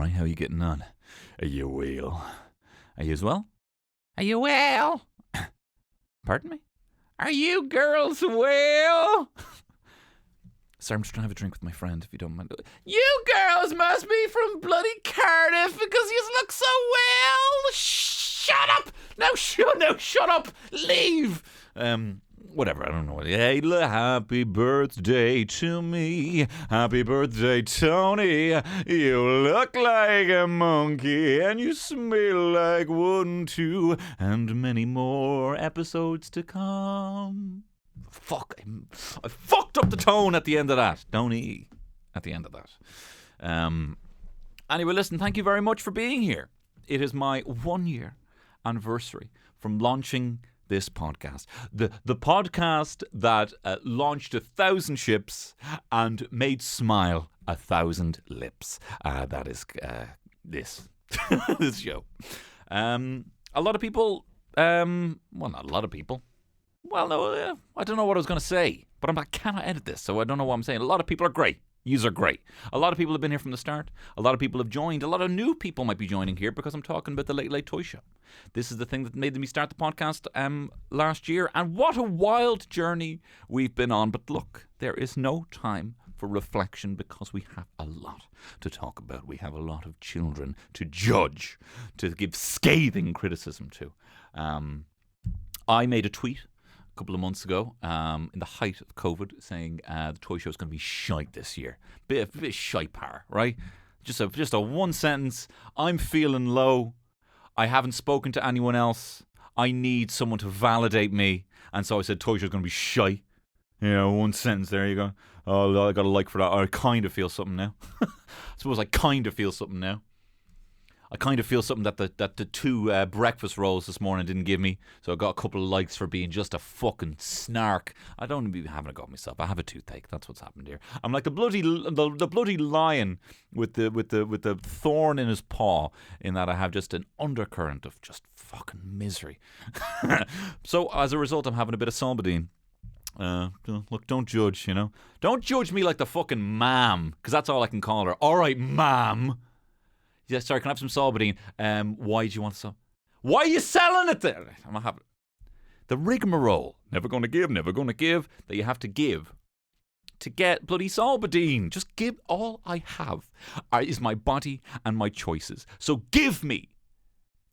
right? How are you getting on? Are you well? Are you as well? Are you well? Pardon me? Are you girls well? Sorry, I'm just trying to have a drink with my friend, if you don't mind. You girls must be from bloody Cardiff because you look so well. Shut up! No, shut up! Leave! Whatever, I don't know. Hey, happy birthday to me. Happy birthday, Tony. You look like a monkey and you smell like one too. And many more episodes to come. Fuck, I fucked up the tone at the end of that. Don't E at the end of that. Anyway, listen, thank you very much for being here. It is my 1 year anniversary from launching this podcast. The podcast that launched 1,000 ships and made smile 1,000 lips. That is this this show. A lot of people, well, not a lot of people. Well, no, I don't know what I was going to say, but I cannot edit this, so I don't know what I'm saying. A lot of people are great. Yous are great. A lot of people have been here from the start. A lot of people have joined. A lot of new people might be joining here because I'm talking about the Late Late Toy Show. This is the thing that made me start the podcast last year. And what a wild journey we've been on. But look, there is no time for reflection because we have a lot to talk about. We have a lot of children to judge, to give scathing criticism to. I made a tweet a couple of months ago, in the height of COVID, saying the toy show is going to be shite this year. Bit shite power, right? Just a one sentence. I'm feeling low. I haven't spoken to anyone else. I need someone to validate me, and so I said toy show is going to be shite. Yeah, one sentence. There you go. Oh, I got a like for that. I kind of feel something now. I suppose I kind of feel something now. I kind of feel something that the two breakfast rolls this morning didn't give me. So I got a couple of likes for being just a fucking snark. I don't be having a go at myself. I have a toothache. That's what's happened here. I'm like the bloody lion with the thorn in his paw. In that I have just an undercurrent of just fucking misery. So as a result, I'm having a bit of Solbadine. Look, don't judge. Don't judge me like the fucking ma'am, because that's all I can call her. All right, ma'am. Yeah, sorry, can I have some Solbadine? Why do you want some? Why are you selling it there? I'm not having the rigmarole. Never going to give, that you have to give to get bloody Solbadine. Just give. All I have is my body and my choices. So give me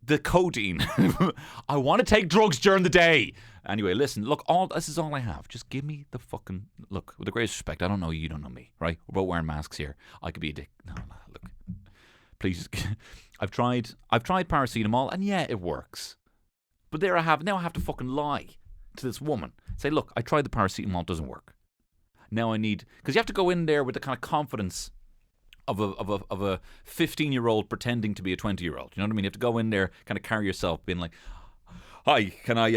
the codeine. I want to take drugs during the day. Anyway, listen, look, this is all I have. Just give me the fucking... Look, with the greatest respect, I don't know you, don't know me, right? We're both wearing masks here. I could be a dick. No, look... Please, I've tried paracetamol, and yeah, it works. But now I have to fucking lie to this woman. Say, look, I tried the paracetamol, it doesn't work. Now I need, because you have to go in there with the kind of confidence of a 15-year-old pretending to be a 20-year-old. You know what I mean? You have to go in there, kind of carry yourself, being like, hi, can I,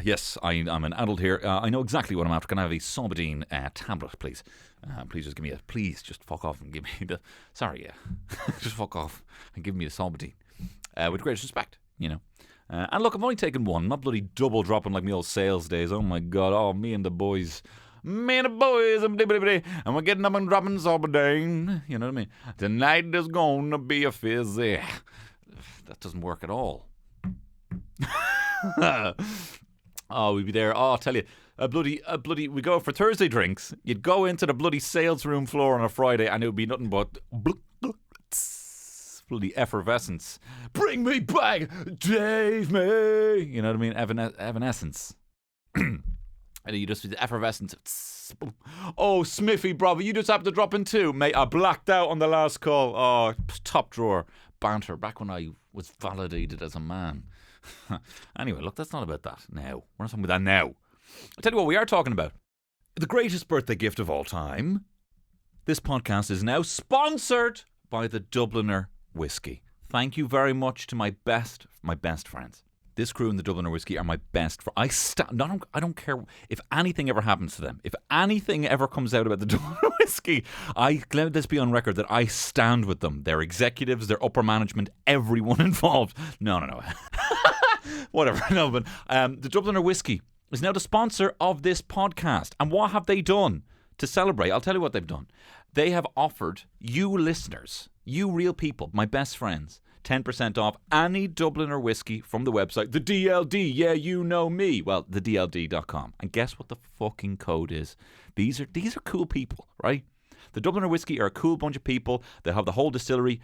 yes, I'm an adult here. I know exactly what I'm after. Can I have a Solbadine tablet, please? Please just give me please just fuck off and give me just fuck off and give me the Solbadine. With greatest respect, and look, I've only taken one. I'm not bloody double dropping like my old sales days. Oh my God, me and the boys, and we're getting up and dropping Solbadine. You know what I mean? Tonight is gonna be a fizzy. That doesn't work at all. Oh, we'd be there. Oh, I'll tell you, we go for Thursday drinks. You'd go into the bloody sales room floor on a Friday, and it would be nothing but bloody effervescence. Bring me back, Dave May. You know what I mean? Evanescence. And you just the effervescence. Oh, Smithy, brother, you just have to drop in too, mate. I blacked out on the last call. Oh, top drawer banter back when I was validated as a man. Anyway, look, that's not about that now. We're not talking about that now. I'll tell you what we are talking about. The greatest birthday gift of all time. This podcast is now sponsored by the Dubliner Whiskey. Thank you very much to my best friends. This crew in the Dubliner Whiskey are my best friends. I don't care if anything ever happens to them. If anything ever comes out about the Dubliner Whiskey, let this be on record that I stand with them. Their executives, their upper management, everyone involved. No. Whatever. No, but the Dubliner Whiskey is now the sponsor of this podcast. And what have they done to celebrate? I'll tell you what they've done. They have offered you listeners You real people, my best friends. 10% off any Dubliner whiskey from the website. The DLD, yeah, you know me. Well, the DLD.com. And guess what the fucking code is? These are cool people, right? The Dubliner whiskey are a cool bunch of people. They have the whole distillery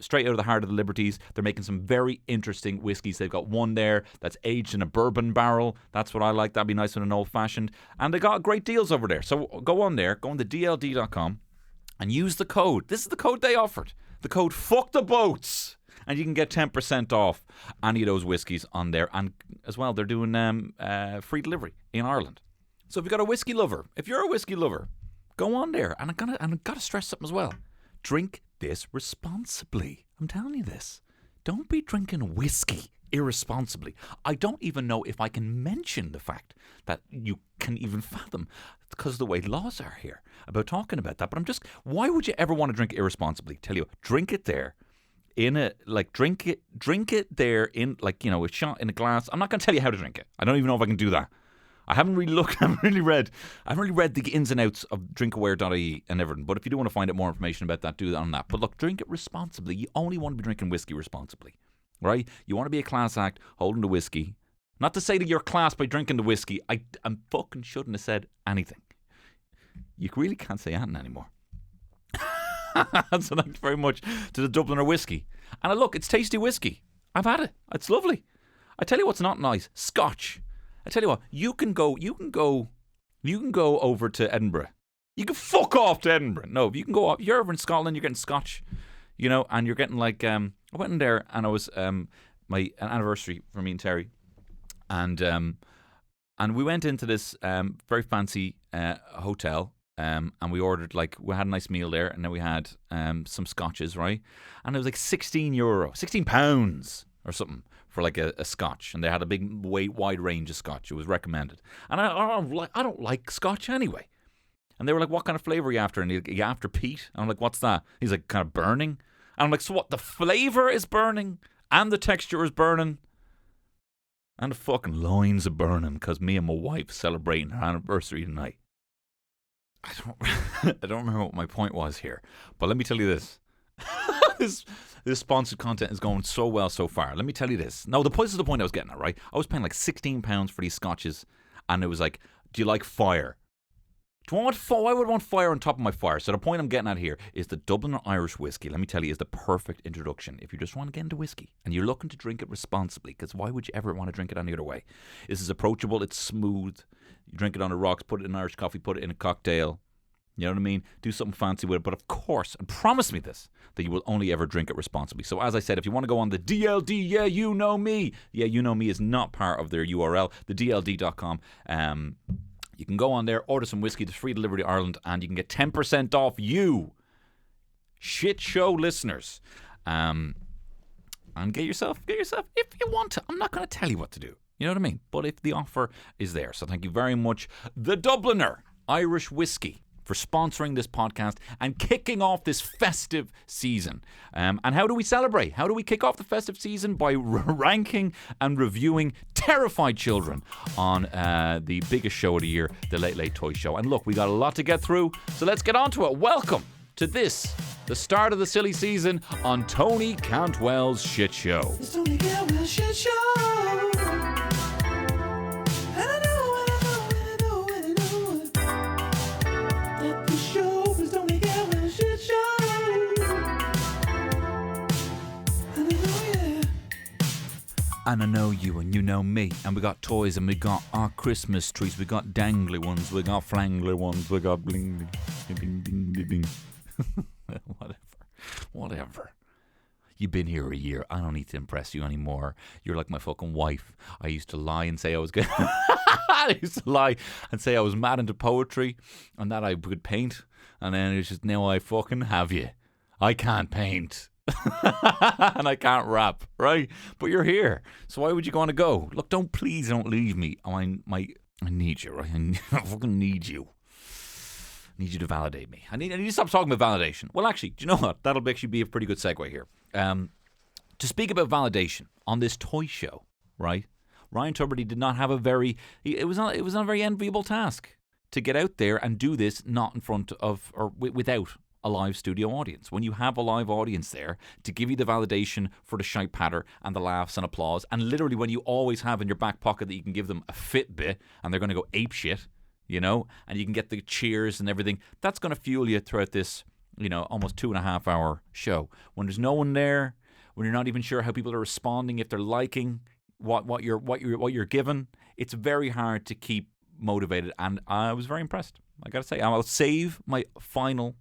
straight out of the heart of the Liberties. They're making some very interesting whiskies. They've got one there that's aged in a bourbon barrel. That's what I like. That'd be nice in an old-fashioned. And they got great deals over there. So go on there, go on the DLD.com and use the code. This is the code they offered. The code Fuck the Boats. And you can get 10% off any of those whiskies on there. And as well, they're doing free delivery in Ireland. So if you've got a whiskey lover, if you're a whiskey lover, go on there. And I've got to stress something as well. Drink this responsibly. I'm telling you this. Don't be drinking whiskey irresponsibly. I don't even know if I can mention the fact that you can even fathom, because of the way laws are here about talking about that. But why would you ever want to drink it irresponsibly? Tell you, drink it there. Drink it there in, like, you know, a shot in a glass. I'm not going to tell you how to drink it. I don't even know if I can do that. I haven't really looked. I haven't really read the ins and outs of drinkaware.ie and everything. But if you do want to find out more information about that, do that on that. But look, drink it responsibly. You only want to be drinking whiskey responsibly, right? You want to be a class act holding the whiskey. Not to say that you're class by drinking the whiskey. I fucking shouldn't have said anything. You really can't say anything anymore. So thanks very much to the Dubliner whiskey. And look, it's tasty whiskey. I've had it. It's lovely. I tell you what's not nice. Scotch. I tell you what, you can go over to Edinburgh. You can fuck off to Edinburgh. No, you can go up. You're over in Scotland, you're getting Scotch, you know, and you're getting like, I went in there and I was, an anniversary for me and Terry. And we went into this very fancy hotel. And we ordered, we had a nice meal there, and then we had some scotches, right? And it was like £16 or something for like a scotch. And they had a big, wide range of scotch. It was recommended. And I don't like scotch anyway. And they were like, what kind of flavour are you after? And you after peat? And I'm like, what's that? He's like, kind of burning. And I'm like, so what? The flavour is burning? And the texture is burning? And the fucking loins are burning because me and my wife celebrating her anniversary tonight. I don't remember what my point was here, but let me tell you this. This sponsored content is going so well so far. Let me tell you this. No, this is the point I was getting at, right? I was paying like £16 for these scotches, and it was like, do you like fire? Why would I want fire on top of my fire? So the point I'm getting at here is the Dubliner Irish whiskey, let me tell you, is the perfect introduction. If you just want to get into whiskey and you're looking to drink it responsibly, because why would you ever want to drink it any other way? This is approachable, it's smooth. You drink it on the rocks, put it in Irish coffee, put it in a cocktail. You know what I mean? Do something fancy with it. But of course, and promise me this, that you will only ever drink it responsibly. So as I said, if you want to go on the DLD, yeah, you know me. Yeah, you know me is not part of their URL, the DLD.com. You can go on there, order some whiskey. There's free delivery to Ireland, and you can get 10% off you, shit show listeners. And get yourself if you want to. I'm not going to tell you what to do. You know what I mean? But if the offer is there. So thank you very much, the Dubliner Irish whiskey, for sponsoring this podcast and kicking off this festive season. And how do we celebrate? How do we kick off the festive season? By ranking and reviewing Terrified Children on the biggest show of the year, the Late Late Toy Show. And look, we got a lot to get through, so let's get on to it. Welcome to this, the start of the silly season on Tony Cantwell's Shit Show. It's Tony Cantwell's Shit Show. And I know you and you know me, and we got toys and we got our Christmas trees, we got dangly ones, we got flangly ones, we got bling bling bling bling bling. Whatever. You've been here a year. I don't need to impress you anymore. You're like my fucking wife. I used to lie and say I was good. I used to lie and say I was mad into poetry and that I could paint, and then it's just now I fucking have you. I can't paint. And I can't rap, right? But you're here, so why would you want to go? Look, please don't leave me. I need you, right? I fucking need you. I need you to validate me. I need to stop talking about validation. Well, actually, do you know what? That'll actually be a pretty good segue here. To speak about validation on this toy show, right? Ryan Tubridy did not have it was not a very enviable task to get out there and do this not in front of or without a live studio audience, when you have a live audience there to give you the validation for the shite patter and the laughs and applause, and literally when you always have in your back pocket that you can give them a Fitbit and they're going to go apeshit, you know, and you can get the cheers and everything, that's going to fuel you throughout this, you know, almost 2.5 hour show. When there's no one there, when you're not even sure how people are responding, if they're liking what you're given, it's very hard to keep motivated. And I was very impressed. I got to say, I'll save my final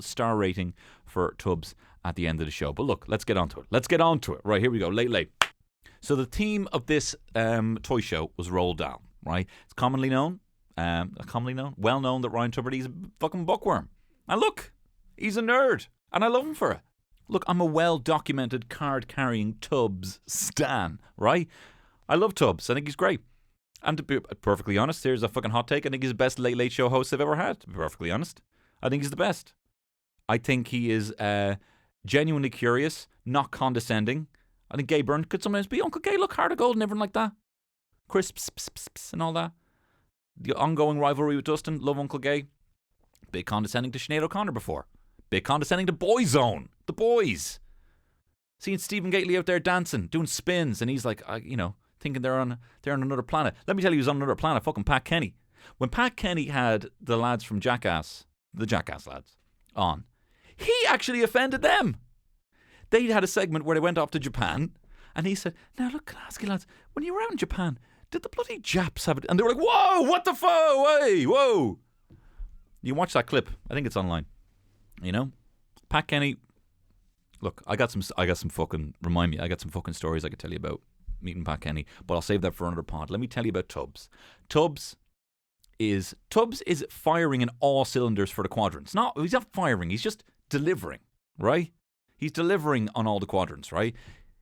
star rating for Tubbs at the end of the show. But look, let's get on to it. Right, here we go. Late. So the theme of this toy show was Roald Dahl, right? It's well known that Ryan Tuberty's a fucking bookworm. And look, he's a nerd, and I love him for it. Look, I'm a well-documented card-carrying Tubbs stan, right? I love Tubbs. I think he's great. And to be perfectly honest, here's a fucking hot take. I think he's the best Late Late Show host I've ever had, to be perfectly honest. I think he's the best. I think he is genuinely curious, not condescending. I think Gay Byrne could sometimes be Uncle Gay, look, heart of gold and everything like that. Crisps, and all that. The ongoing rivalry with Dustin, love Uncle Gay. Bit condescending to Sinead O'Connor before. Bit condescending to Boyzone, the boys. Seeing Stephen Gately out there dancing, doing spins, and he's like, thinking they're on another planet. Let me tell you, he was on another planet, fucking Pat Kenny. When Pat Kenny had the lads from Jackass, the Jackass lads, on, he actually offended them. They had a segment where they went off to Japan, and he said, now look, can I ask you lads, when you were out in Japan, did the bloody Japs have it? And they were like, whoa, what the fuck, hey, whoa. You watch that clip, I think it's online. You know, Pat Kenny. Look, I got some fucking stories I could tell you about meeting Pat Kenny, but I'll save that for another pod. Let me tell you about Tubbs. Tubbs is firing in all cylinders for the quadrants. He's not firing, he's just delivering, right? He's delivering on all the quadrants, right?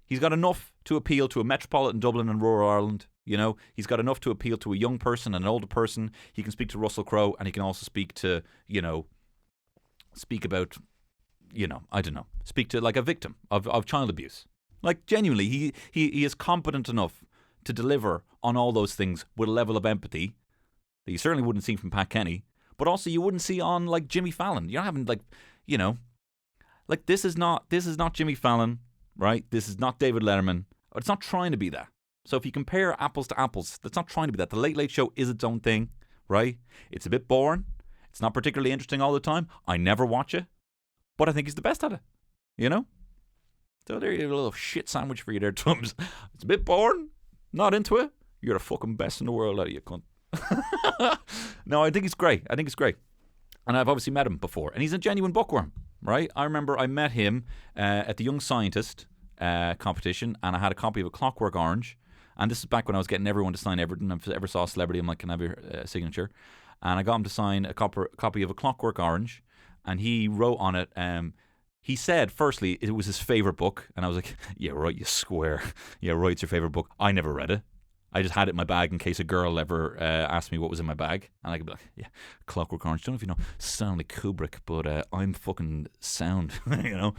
He's got enough to appeal to a metropolitan Dublin and rural Ireland, you know. He's got enough to appeal to a young person and an older person. He can speak to Russell Crowe, and he can also speak to, speak to like a victim of child abuse. Like, genuinely, he is competent enough to deliver on all those things with a level of empathy that you certainly wouldn't see from Pat Kenny, but also you wouldn't see on, like, Jimmy Fallon. You're not having, this is not Jimmy Fallon, right? This is not David Letterman. It's not trying to be that. So if you compare apples to apples, that's not trying to be that. The Late Late Show is its own thing, right? It's a bit boring. It's not particularly interesting all the time. I never watch it, but I think he's the best at it, you know? So there you have a little shit sandwich for you there, Tubbs. It's a bit boring. Not into it. You're the fucking best in the world, out of you cunt. No, I think he's great. And I've obviously met him before. And he's a genuine bookworm, right? I remember I met him at the Young Scientist competition, and I had a copy of A Clockwork Orange. And this is back when I was getting everyone to sign everything. If I ever saw a celebrity, I'm like, can I have your signature? And I got him to sign a copy of A Clockwork Orange. And he wrote on it, he said, firstly, it was his favourite book. And I was like, yeah, right, you square. Yeah, right, it's your favourite book. I never read it. I just had it in my bag in case a girl ever asked me what was in my bag. And I could be like, yeah, Clockwork Orange. Don't know if you know Stanley Kubrick, but I'm fucking sound, you know.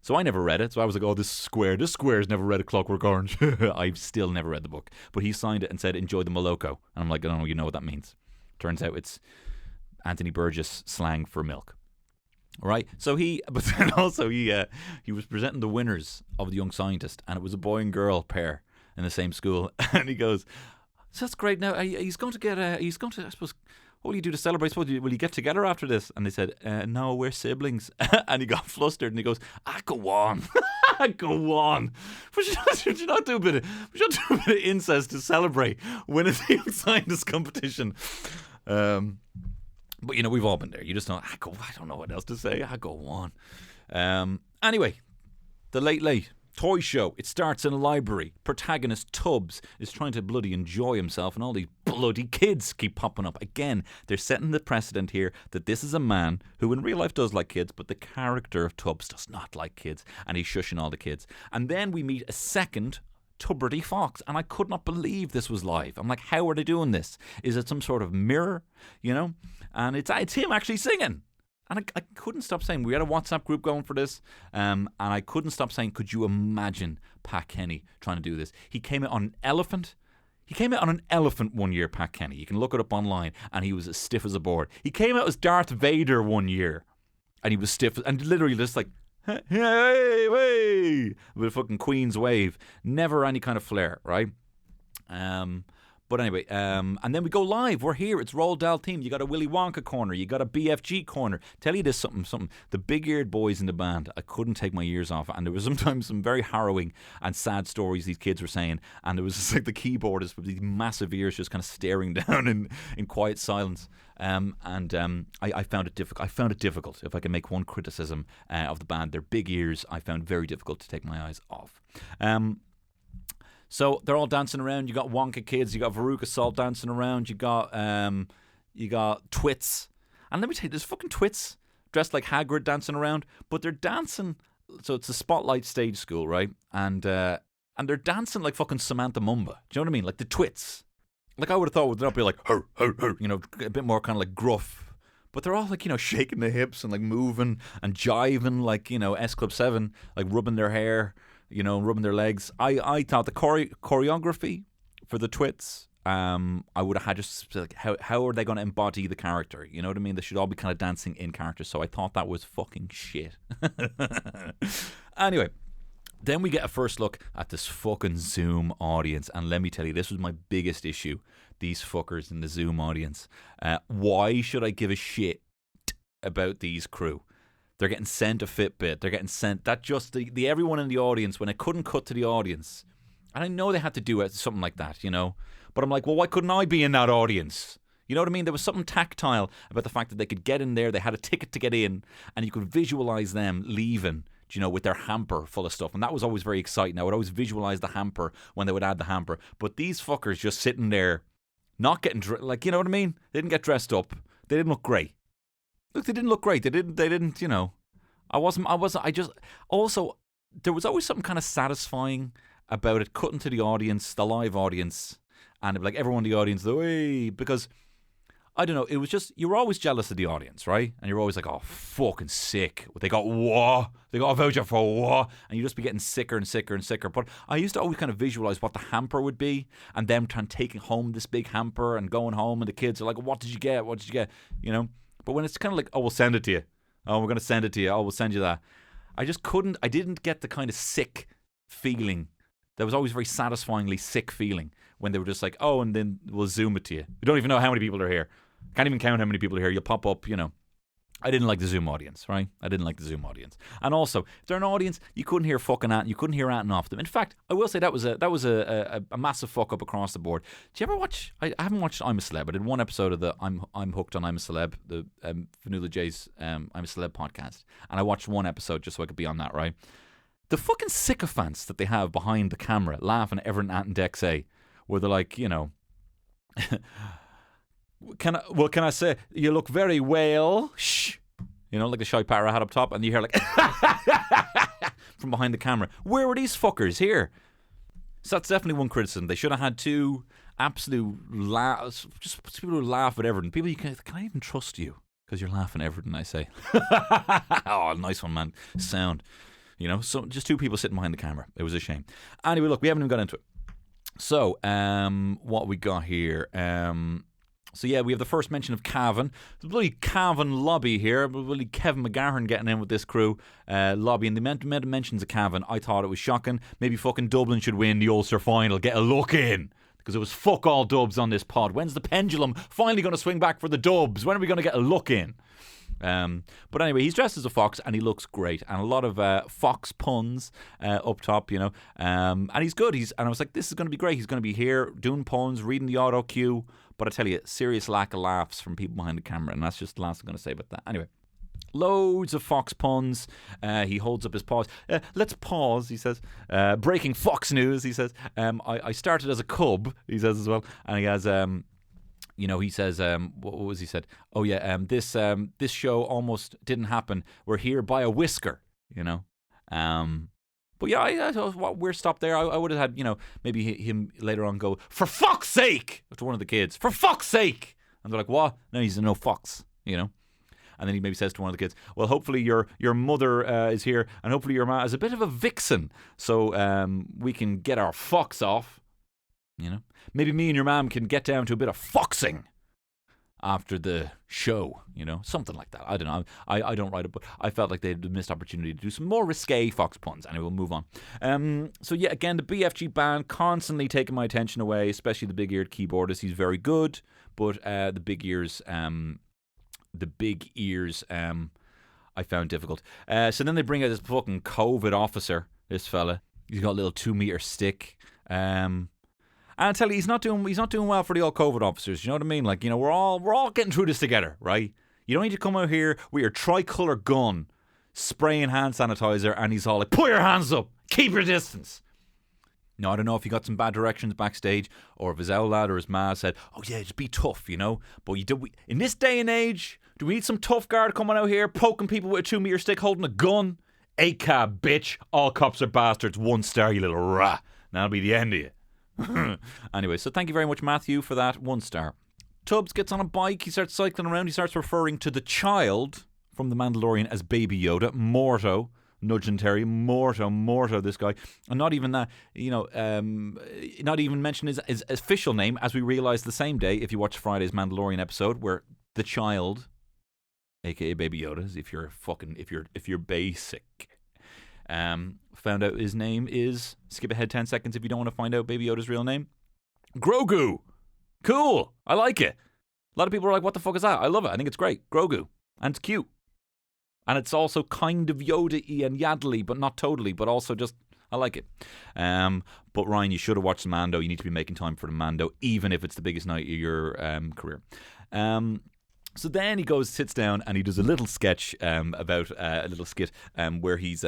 So I never read it. So I was like, oh, this square's never read A Clockwork Orange. I've still never read the book. But he signed it and said, enjoy the Moloko. And I'm like, I don't know, you know what that means. Turns out it's Anthony Burgess slang for milk. All right. So he was presenting the winners of the Young Scientist, and it was a boy and girl pair in the same school. And he goes, so that's great. Now I suppose, what will you do to celebrate? Will you get together after this? And they said, no, we're siblings. And he got flustered and he goes, go on. Go on. Should you not do a bit of incest to celebrate winning the Young Scientist competition? But, you know, we've all been there. You just don't, I don't know what else to say. Go on. Anyway, the Late Late toy show. It starts in a library. Protagonist Tubbs is trying to bloody enjoy himself, and all these bloody kids keep popping up. Again, they're setting the precedent here that this is a man who in real life does like kids, but the character of Tubbs does not like kids, and he's shushing all the kids. And then we meet a second Tuberty Fox, and I could not believe this was live. I'm like, how are they doing this? Is it some sort of mirror, you know? And it's him actually singing. And I couldn't stop saying, we had a WhatsApp group going for this, and I couldn't stop saying, could you imagine Pat Kenny trying to do this? He came out on an elephant. He came out on an elephant one year, Pat Kenny. You can look it up online, and he was as stiff as a board. He came out as Darth Vader one year, and he was stiff, and literally just like, hey, hey, with a fucking Queen's wave. Never any kind of flair, right? But anyway, and then we go live. We're here. It's Roald Dahl team. You got a Willy Wonka corner. You got a BFG corner. Tell you this something. The big-eared boys in the band, I couldn't take my ears off. And there was sometimes some very harrowing and sad stories these kids were saying. And there was just like the keyboardist with these massive ears just kind of staring down in quiet silence. I found it difficult. I found it difficult, if I can make one criticism of the band. Their big ears, I found very difficult to take my eyes off. So they're all dancing around. You got Wonka kids. You got Veruca Salt dancing around. You got Twits. And let me tell you, there's fucking Twits dressed like Hagrid dancing around. But they're dancing. So it's a Spotlight stage school, right? And they're dancing like fucking Samantha Mumba. Do you know what I mean? Like the Twits. Like I would have thought would not be like her, you know, a bit more kind of like gruff. But they're all like, you know, shaking their hips and like moving and jiving like, you know, S Club 7, like rubbing their hair. You know, rubbing their legs. I thought the choreography for the Twits, I would have had just like, how are they going to embody the character? You know what I mean? They should all be kind of dancing in character. So I thought that was fucking shit. Anyway, then we get a first look at this fucking Zoom audience. And let me tell you, this was my biggest issue. These fuckers in the Zoom audience. Why should I give a shit about these crew? They're getting sent a Fitbit. They're getting sent that just the everyone in the audience when I couldn't cut to the audience, and I know they had to do it, something like that, you know. But I'm like, well, why couldn't I be in that audience? You know what I mean? There was something tactile about the fact that they could get in there. They had a ticket to get in, and you could visualize them leaving, you know, with their hamper full of stuff, and that was always very exciting. I would always visualize the hamper when they would add the hamper. But these fuckers just sitting there, not getting like, you know what I mean? They didn't get dressed up. They didn't look great. Look, they didn't look great. They didn't, you know. I just, also, there was always something kind of satisfying about it, cutting to the audience, the live audience, and like everyone in the audience, the way, because, I don't know, it was just, you were always jealous of the audience, right? And you're always like, oh, fucking sick. They got what? They got a voucher for what? And you just be getting sicker and sicker and sicker. But I used to always kind of visualize what the hamper would be, and them taking home this big hamper and going home, and the kids are like, what did you get? What did you get? You know? But when it's kind of like, oh, we'll send it to you. Oh, we're going to send it to you. Oh, we'll send you that. I didn't get the kind of sick feeling. There was always a very satisfyingly sick feeling when they were just like, oh, and then we'll Zoom it to you. We don't even know how many people are here. Can't even count how many people are here. You'll pop up, you know. I didn't like the Zoom audience, right? I didn't like the Zoom audience. And also, if they're an audience, you couldn't hear fucking at, you couldn't hear at and off them. In fact, I will say that was a massive fuck up across the board. Do you ever watch? I haven't watched I'm a Celeb. I did one episode of the I'm hooked on I'm a Celeb, the Vanilla J's I'm a Celeb podcast, and I watched one episode just so I could be on that, right? The fucking sycophants that they have behind the camera laughing at everything Ant and Dex say, where they're like, you know. Can I say you look very well? Shh, you know, like the shy parrot hat up top, and you hear like from behind the camera. Where were these fuckers here? So that's definitely one criticism. They should have had two absolute just people who laugh at everything. People, can I even trust you because you're laughing at everything I say? Oh, nice one, man. Sound, you know. So just two people sitting behind the camera. It was a shame. Anyway, look, we haven't even got into it. So, what we got here? So yeah, we have the first mention of Cavan. The bloody Cavan lobby here. Bloody Kevin McGahern getting in with this crew lobby. And the amount of mentions of Cavan, I thought it was shocking. Maybe fucking Dublin should win the Ulster final. Get a look in. Because it was fuck all Dubs on this pod. When's the pendulum finally going to swing back for the Dubs? When are we going to get a look in? But anyway, he's dressed as a fox and he looks great, and a lot of fox puns up top, you know. And he's good. And I was like, this is going to be great. He's going to be here doing puns, reading the auto cue. But I tell you, serious lack of laughs from people behind the camera, and that's just the last I'm going to say about that. Anyway, loads of fox puns. He holds up his paws. Let's pause, he says. Breaking fox news, he says. I started as a cub, he says as well, and he has. You know, he says, what was he said? Oh yeah, this show almost didn't happen. We're here by a whisker, you know. But yeah, I thought we're stopped there. I would have had, you know, maybe him later on go, for fuck's sake, to one of the kids, for fuck's sake. And they're like, what? No, he's no fox, you know. And then he maybe says to one of the kids, well, hopefully your mother is here, and hopefully your ma is a bit of a vixen, so we can get our fox off. You know, maybe me and your mum can get down to a bit of foxing after the show, you know, something like that. I don't know. I don't write it, but I felt like they had a missed opportunity to do some more risque fox puns. Anyway, we'll move on. So yeah, again, the BFG band constantly taking my attention away, especially the big-eared keyboardist. He's very good, but the big ears, I found difficult. So then they bring out this fucking COVID officer, this fella. He's got a little 2-meter stick. And I tell you, he's not doing well for the old COVID officers. You know what I mean? Like, you know, we're all getting through this together, right? You don't need to come out here with your tricolour gun, spraying hand sanitizer, and he's all like, "Put your hands up, keep your distance." Now, I don't know if he got some bad directions backstage, or if his old lad or his ma said, "Oh yeah, just be tough," you know. But in this day and age, do we need some tough guard coming out here poking people with a 2-meter stick, holding a gun? ACAB, bitch. All cops are bastards. 1 star, you little rat. That'll be the end of you. Anyway, so thank you very much, Matthew, for that 1 star. Tubbs gets on a bike. He starts cycling around. He starts referring to the child from The Mandalorian as Baby Yoda, Morto. Nudging Terry, Morto, this guy. And not even that, you know, not even mention his official name, as we realised the same day if you watch Friday's Mandalorian episode, where the child, aka Baby Yoda, if you're basic, found out his name is, skip ahead 10 seconds if you don't want to find out Baby Yoda's real name, Grogu. Cool. I like it. A lot of people are like, what the fuck is that? I love it. I think it's great. Grogu. And it's cute. And it's also kind of Yoda-y and Yaddly, but not totally, but also just, I like it. But Ryan, you should have watched the Mando. You need to be making time for the Mando, even if it's the biggest night of your career. So then he sits down, and he does a little sketch about a little skit where he's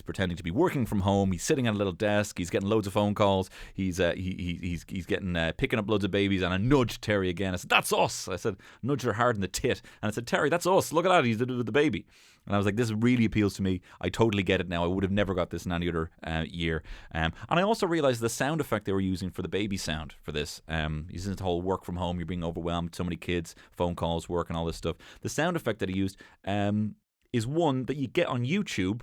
pretending to be working from home. He's sitting at a little desk. He's getting loads of phone calls. He's getting picking up loads of babies, and I nudged Terry again. I said, "That's us." I said, "Nudge her hard in the tit," and I said, "Terry, that's us. Look at that. He's with the baby." And I was like, this really appeals to me. I totally get it now. I would have never got this in any other year. And I also realised the sound effect they were using for the baby sound for this. Using the whole work from home, you're being overwhelmed, so many kids, phone calls, work, and all this stuff. The sound effect that he used is one that you get on YouTube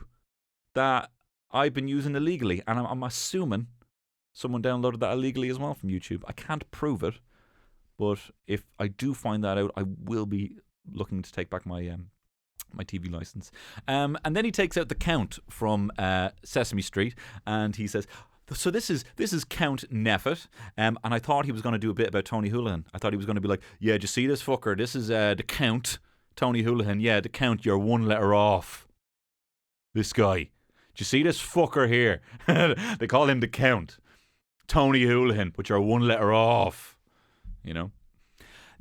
that I've been using illegally. And I'm assuming someone downloaded that illegally as well from YouTube. I can't prove it. But if I do find that out, I will be looking to take back my TV license. And then he takes out the Count from Sesame Street, and he says, "So this is Count Neffet." And I thought he was going to do a bit about Tony Houlihan. I thought he was going to be like, "Yeah, did you see this fucker? This is the Count, Tony Houlihan. Yeah, the Count, you're 1 letter off. This guy. Did you see this fucker here?" They call him the Count, Tony Houlihan, but you're 1 letter off. You know?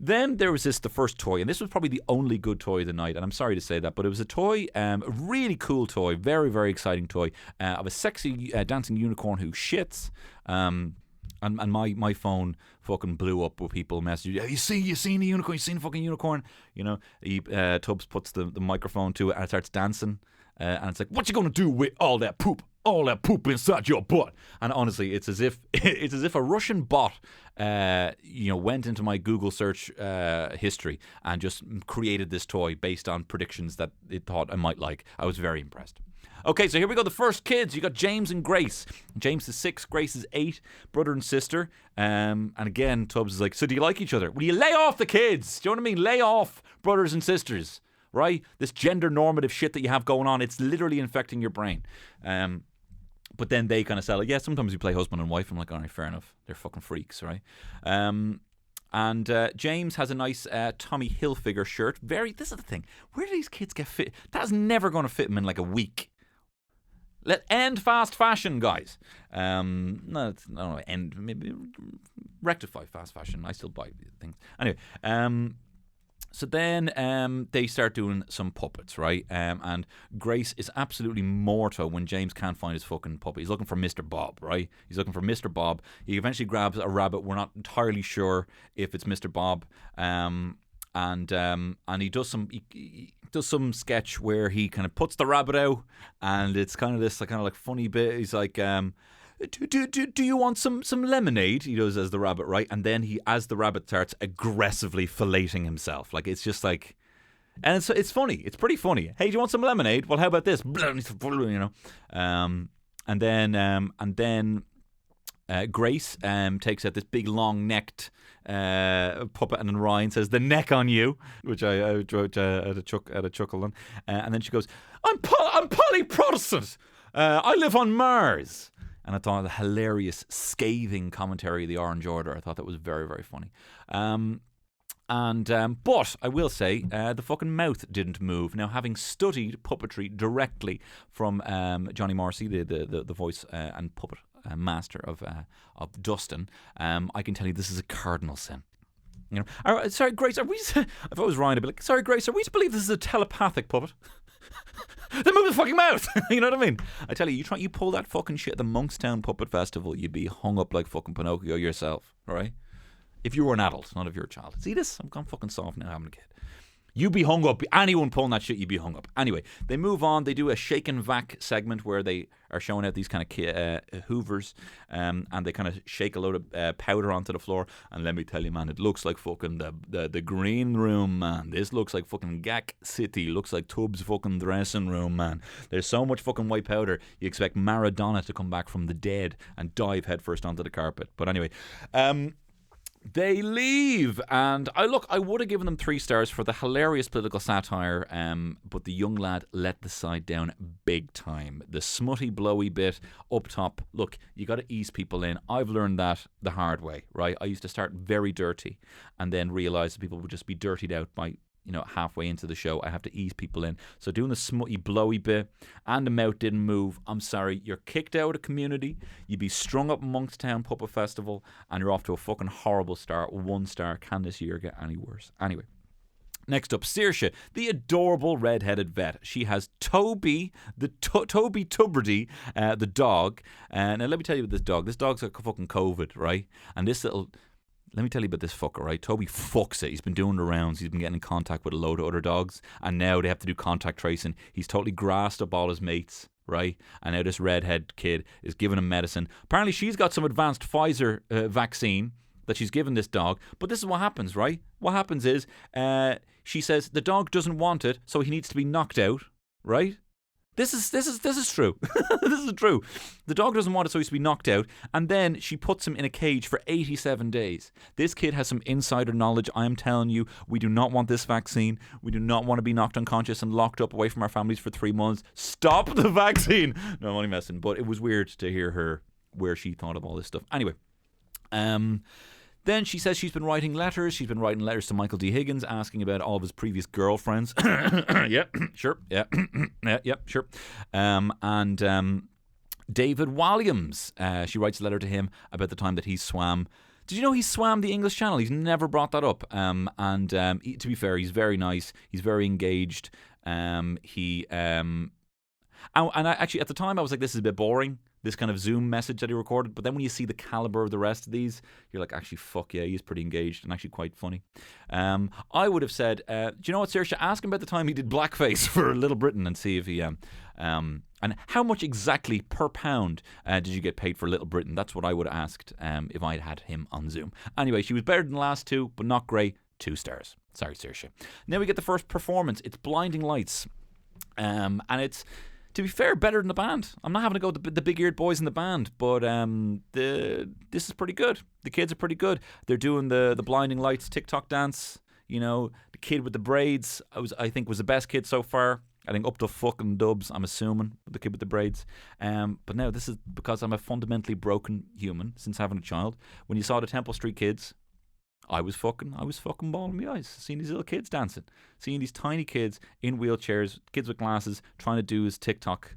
Then there was the first toy, and this was probably the only good toy of the night, and I'm sorry to say that, but it was a toy, a really cool toy, very, very exciting toy, of a sexy dancing unicorn who shits, and my phone fucking blew up with people messaging, you seen the unicorn, you seen the fucking unicorn, you know. Tubbs puts the microphone to it, and it starts dancing, and it's like, what you gonna do with all that poop inside your butt? And honestly, it's as if a Russian bot went into my Google search history and just created this toy based on predictions that it thought I might like. I was very impressed. Okay, so here we go. The first kids. You got James and Grace. James is 6, Grace is 8, brother and sister. And again, Tubbs is like, so do you like each other? Will you lay off the kids? Do you know what I mean? Lay off brothers and sisters, right? This gender normative shit that you have going on, it's literally infecting your brain. But then they kind of sell it. Yeah, sometimes you play husband and wife. I'm like, all right, fair enough. They're fucking freaks, right? And James has a nice Tommy Hilfiger shirt. This is the thing. Where do these kids get fit? That's never going to fit them in like a week. Let end fast fashion, guys. Maybe rectify fast fashion. I still buy things. Anyway, so then they start doing some puppets, right? And Grace is absolutely mortal when James can't find his fucking puppet. He's looking for Mr. Bob, right? He's looking for Mr. Bob. He eventually grabs a rabbit. We're not entirely sure if it's Mr. Bob. And he does some sketch where he kind of puts the rabbit out, and it's kind of this like funny bit. He's like, do you want some lemonade? He does as the rabbit, right? And then as the rabbit starts aggressively filleting himself, like it's just like, and it's funny. It's pretty funny. Hey, do you want some lemonade? Well, how about this? You know, and then Grace takes out this big long-necked puppet, and then Ryan says, "The neck on you," which I had a chuckle on. And then she goes, I'm Polly Protestant. I live on Mars." And I thought the hilarious, scathing commentary of the Orange Order. I thought that was very, very funny. But I will say, the fucking mouth didn't move. Now, having studied puppetry directly from Johnny Morrissey, the voice and puppet master of Dustin, I can tell you this is a cardinal sin. You know, sorry, Grace, are we? If I was Ryan, I'd be like, "Sorry, Grace, are we to believe this is a telepathic puppet?" Then move the fucking mouth. You know what I mean? I tell you, you pull that fucking shit at the Monkstown Puppet Festival, you'd be hung up like fucking Pinocchio yourself, all right? If you were an adult, not if you're a child. See this? I'm gone fucking soft now having a kid. You'd be hung up. Anyone pulling that shit, you'd be hung up. Anyway, they move on. They do a shake and vac segment where they are showing out these kind of hoovers, and they kind of shake a load of powder onto the floor. And let me tell you, man, it looks like fucking the green room, man. This looks like fucking Gak City. Looks like Tubbs' fucking dressing room, man. There's so much fucking white powder. You expect Maradona to come back from the dead and dive headfirst onto the carpet. But anyway, they leave, and I would have given them 3 stars for the hilarious political satire, but the young lad let the side down big time. The smutty, blowy bit up top. Look, you got to ease people in. I've learned that the hard way, right? I used to start very dirty and then realise that people would just be dirtied out by, halfway into the show. I have to ease people in. So doing the smutty, blowy bit and the mouth didn't move. I'm sorry. You're kicked out of community. You'd be strung up in Monkstown Puppet Festival, and you're off to a fucking horrible start. 1 star. Can this year get any worse? Anyway. Next up, Saoirse, the adorable red-headed vet. She has Toby, Toby Tuberty, the dog. Now, let me tell you about this dog. This dog's got fucking COVID, right? And this little... Let me tell you about this fucker, right? Toby fucks it. He's been doing the rounds. He's been getting in contact with a load of other dogs. And now they have to do contact tracing. He's totally grassed up all his mates, right? And now this redhead kid is giving him medicine. Apparently she's got some advanced Pfizer vaccine that she's given this dog. But this is what happens, right? What happens is she says the dog doesn't want it, so he needs to be knocked out, right? This is true. This is true. The dog doesn't want it, so he's to be knocked out. And then she puts him in a cage for 87 days. This kid has some insider knowledge. I am telling you, we do not want this vaccine. We do not want to be knocked unconscious and locked up away from our families for 3 months. Stop the vaccine. No, I'm only messing. But it was weird to hear her where she thought of all this stuff. Anyway, then she says she's been writing letters. She's been writing letters to Michael D. Higgins asking about all of his previous girlfriends. Yeah, sure. Yeah, yeah, sure. And David Williams. She writes a letter to him about the time that he swam. Did you know he swam the English Channel? He's never brought that up. To be fair, he's very nice. He's very engaged. And actually, at the time, I was like, this is a bit boring, this kind of Zoom message that he recorded. But then when you see the caliber of the rest of these, you're like, actually, fuck yeah, he's pretty engaged and actually quite funny. I would have said, do you know what, Saoirse? Ask him about the time he did blackface for Little Britain and see if he... and how much exactly per pound did you get paid for Little Britain? That's what I would have asked if I'd had him on Zoom. Anyway, she was better than the last 2, but not great. 2 stars. Sorry, Saoirse. Now we get the first performance. It's Blinding Lights. And it's... To be fair, better than the band. I'm not having to go with the big-eared boys in the band, but this is pretty good. The kids are pretty good. They're doing the Blinding Lights TikTok dance. You know, the kid with the braids, I think was the best kid so far. I think up to fucking Dubs, I'm assuming, the kid with the braids. But now this is because I'm a fundamentally broken human since having a child. When you saw the Temple Street Kids, I was fucking bawling my eyes, seeing these little kids dancing, seeing these tiny kids in wheelchairs, kids with glasses, trying to do his TikTok,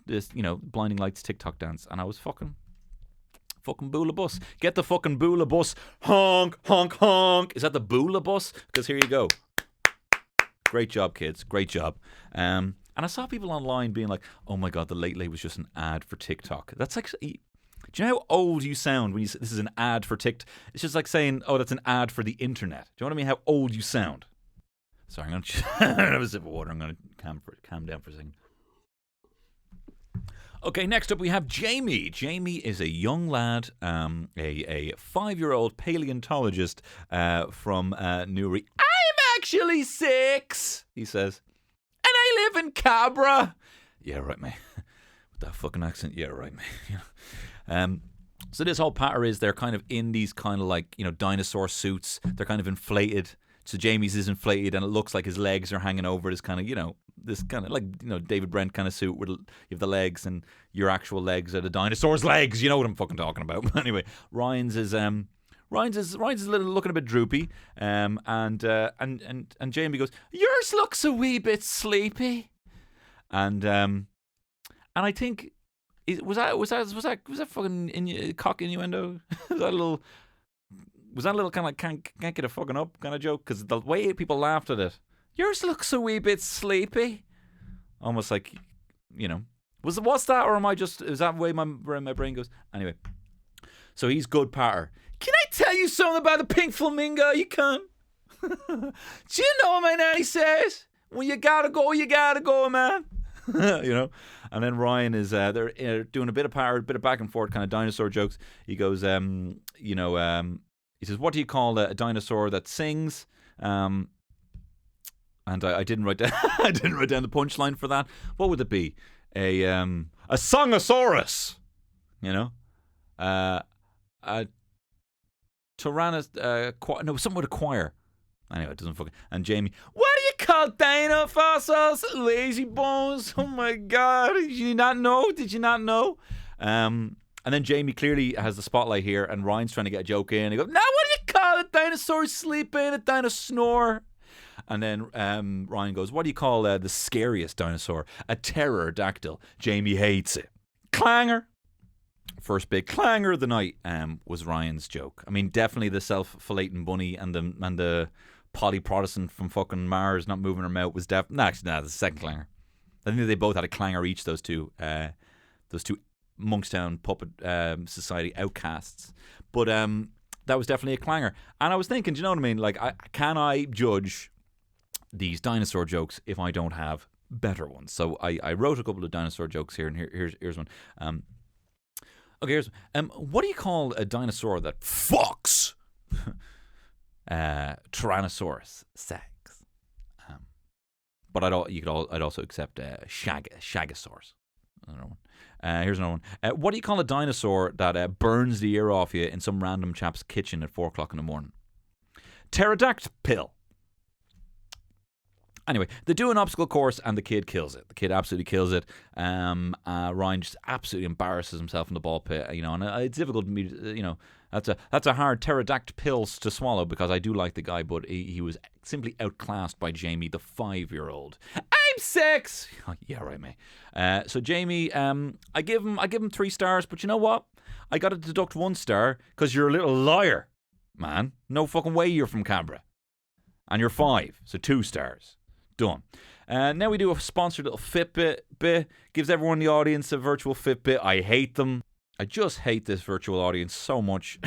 this, Blinding Lights TikTok dance, and I was fucking Boola Bus. Get the fucking Boola Bus, honk, honk, honk. Is that the Boola Bus? Because here you go. Great job, kids. Great job. And I saw people online being like, "Oh my god, the Late Late was just an ad for TikTok." That's actually. Do you know how old you sound when you say this is an ad for TikTok? It's just like saying, oh, that's an ad for the internet. Do you know what I mean? How old you sound. Sorry, I'm going to have a sip of water. I'm going to calm down for a second. Okay, next up we have Jamie. Jamie is a young lad, a 5-year-old paleontologist from Newry. I'm actually 6, he says. And I live in Cabra. Yeah, right, mate. With that fucking accent. Yeah, right, mate. So this whole patter is they're kind of in these kind of like, dinosaur suits. They're kind of inflated. So Jamie's is inflated and it looks like his legs are hanging over this kind of, this kind of like, David Brent kind of suit where you have the legs and your actual legs are the dinosaur's legs. You know what I'm fucking talking about. But anyway, Ryan's is a little looking a bit droopy. And Jamie goes, yours looks a wee bit sleepy. And I think, was that fucking cock innuendo? Was that a little kind of like can't get a fucking up kind of joke? Because the way people laughed at it, yours looks a wee bit sleepy, almost like, what's that, or am I just, is that the way my brain goes? Anyway, so he's good patter. Can I tell you something about the pink flamingo? You can. Do you know what my nanny says? When you gotta go, man. And then Ryan is they're doing a bit of power, a bit of back and forth kind of dinosaur jokes. He goes, he says, what do you call a dinosaur that sings? And I didn't write down the punchline for that. What would it be? A songosaurus, a tyrannus, something with a choir. Anyway, it doesn't fucking. And Jamie, what do you call dino fossils? Lazy bones. Oh my god! Did you not know? And then Jamie clearly has the spotlight here, and Ryan's trying to get a joke in. He goes, "Now, what do you call a dinosaur sleeping? A dinosaur?" And then Ryan goes, "What do you call the scariest dinosaur? A pterodactyl." Jamie hates it. Clanger. First big clanger of the night was Ryan's joke. I mean, definitely the self-filleting bunny and the Polly Protestant from fucking Mars not moving her mouth was definitely the second clanger. I think they both had a clanger each. Those two Monkstown Puppet Society outcasts, but that was definitely a clanger. And I was thinking, do you know what I mean? Like, can I judge these dinosaur jokes if I don't have better ones? So I wrote a couple of dinosaur jokes here, and here's one. Okay, here's what do you call a dinosaur that fucks? Tyrannosaurus Rex. But I'd also accept Shagosaurus. Another one. Here's another one. What do you call a dinosaur that burns the ear off you in some random chap's kitchen at 4 o'clock in the morning? Pterodactyl. Anyway, they do an obstacle course and the kid kills it. The kid absolutely kills it. Ryan just absolutely embarrasses himself in the ball pit. And it's difficult for me to, that's a hard pterodactyl pills to swallow because I do like the guy, but he was simply outclassed by Jamie, the 5-year-old. I'm 6. Oh, yeah, right, mate. So Jamie, I give him 3 stars, but you know what? I got to deduct 1 star because you're a little liar, man. No fucking way you're from Canberra, and you're 5, so 2 stars. Done. Now we do a sponsored little Fitbit bit. Gives everyone in the audience a virtual Fitbit. I hate them. I just hate this virtual audience so much.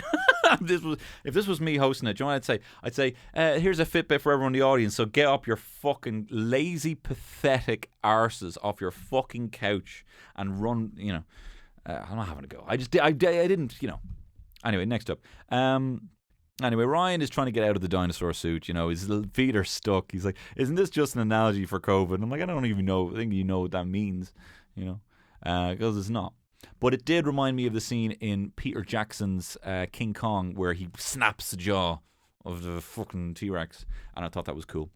If this was me hosting it, do you know what I'd say, here's a Fitbit for everyone in the audience, so get up your fucking lazy, pathetic arses off your fucking couch and run, I'm not having a go. I didn't, Anyway, next up. Anyway, Ryan is trying to get out of the dinosaur suit. His little feet are stuck. He's like, isn't this just an analogy for COVID? And I'm like, I don't even know. I think you know what that means, because it's not. But it did remind me of the scene in Peter Jackson's King Kong where he snaps the jaw of the fucking T-Rex. And I thought that was cool.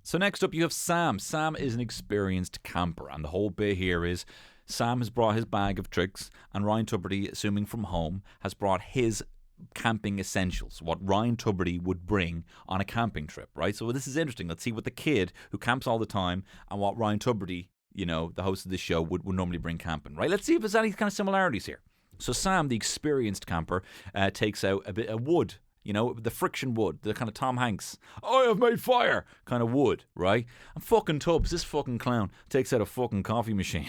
So next up, you have Sam. Sam is an experienced camper. And the whole bit here is Sam has brought his bag of tricks. And Ryan Tubridy, assuming from home, has brought his camping essentials, what Ryan Tubridy would bring on a camping trip, right? So this is interesting. Let's see what the kid who camps all the time and what Ryan Tubridy, the host of this show, would normally bring camping, right? Let's see if there's any kind of similarities here. So Sam, the experienced camper, takes out a bit of wood, the friction wood, the kind of Tom Hanks, I have made fire kind of wood, right? And fucking Tubbs, this fucking clown, takes out a fucking coffee machine.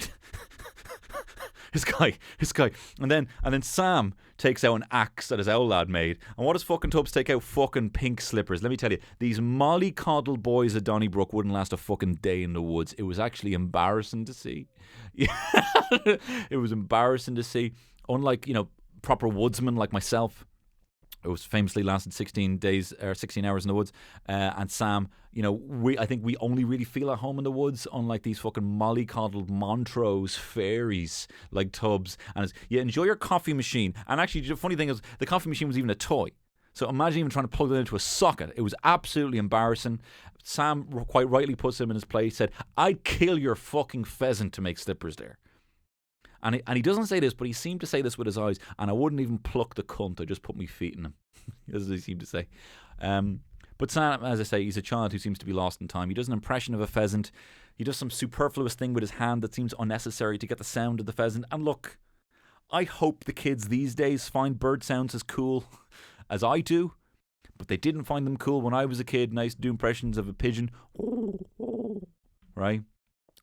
This guy. And then Sam takes out an axe that his old lad made. And what does fucking Tubbs take out? Fucking pink slippers. Let me tell you, these mollycoddle boys at Donnybrook wouldn't last a fucking day in the woods. It was actually embarrassing to see. It was embarrassing to see. Unlike, proper woodsmen like myself, It was famously lasted 16 days or 16 hours in the woods. And Sam, I think we only really feel at home in the woods, unlike these fucking mollycoddled Montrose fairies like Tubbs. And you enjoy your coffee machine. And actually, the funny thing is, the coffee machine was even a toy. So imagine even trying to plug it into a socket. It was absolutely embarrassing. Sam quite rightly puts him in his place, said, I'd kill your fucking pheasant to make slippers there. And he doesn't say this, but he seemed to say this with his eyes, and I wouldn't even pluck the cunt, I'd just put my feet in him, as he seemed to say. But Sam, as I say, he's a child who seems to be lost in time. He does an impression of a pheasant. He does some superfluous thing with his hand that seems unnecessary to get the sound of the pheasant. And look, I hope the kids these days find bird sounds as cool as I do, but they didn't find them cool when I was a kid and I used to do impressions of a pigeon. Right?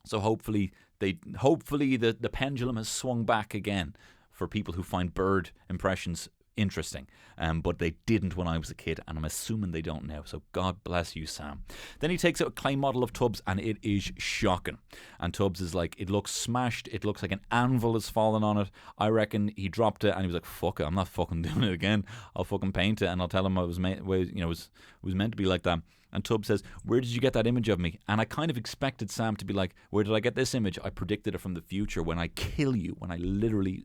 So hopefully the pendulum has swung back again for people who find bird impressions interesting. But they didn't when I was a kid, and I'm assuming they don't now. So God bless you, Sam. Then he takes out a clay model of Tubbs, and it is shocking. And Tubbs is like, it looks smashed. It looks like an anvil has fallen on it. I reckon he dropped it, and he was like, fuck it, I'm not fucking doing it again. I'll fucking paint it, and I'll tell him it was meant to be like that. And Tubbs says, where did you get that image of me? And I kind of expected Sam to be like, where did I get this image? I predicted it from the future when I kill you, when I literally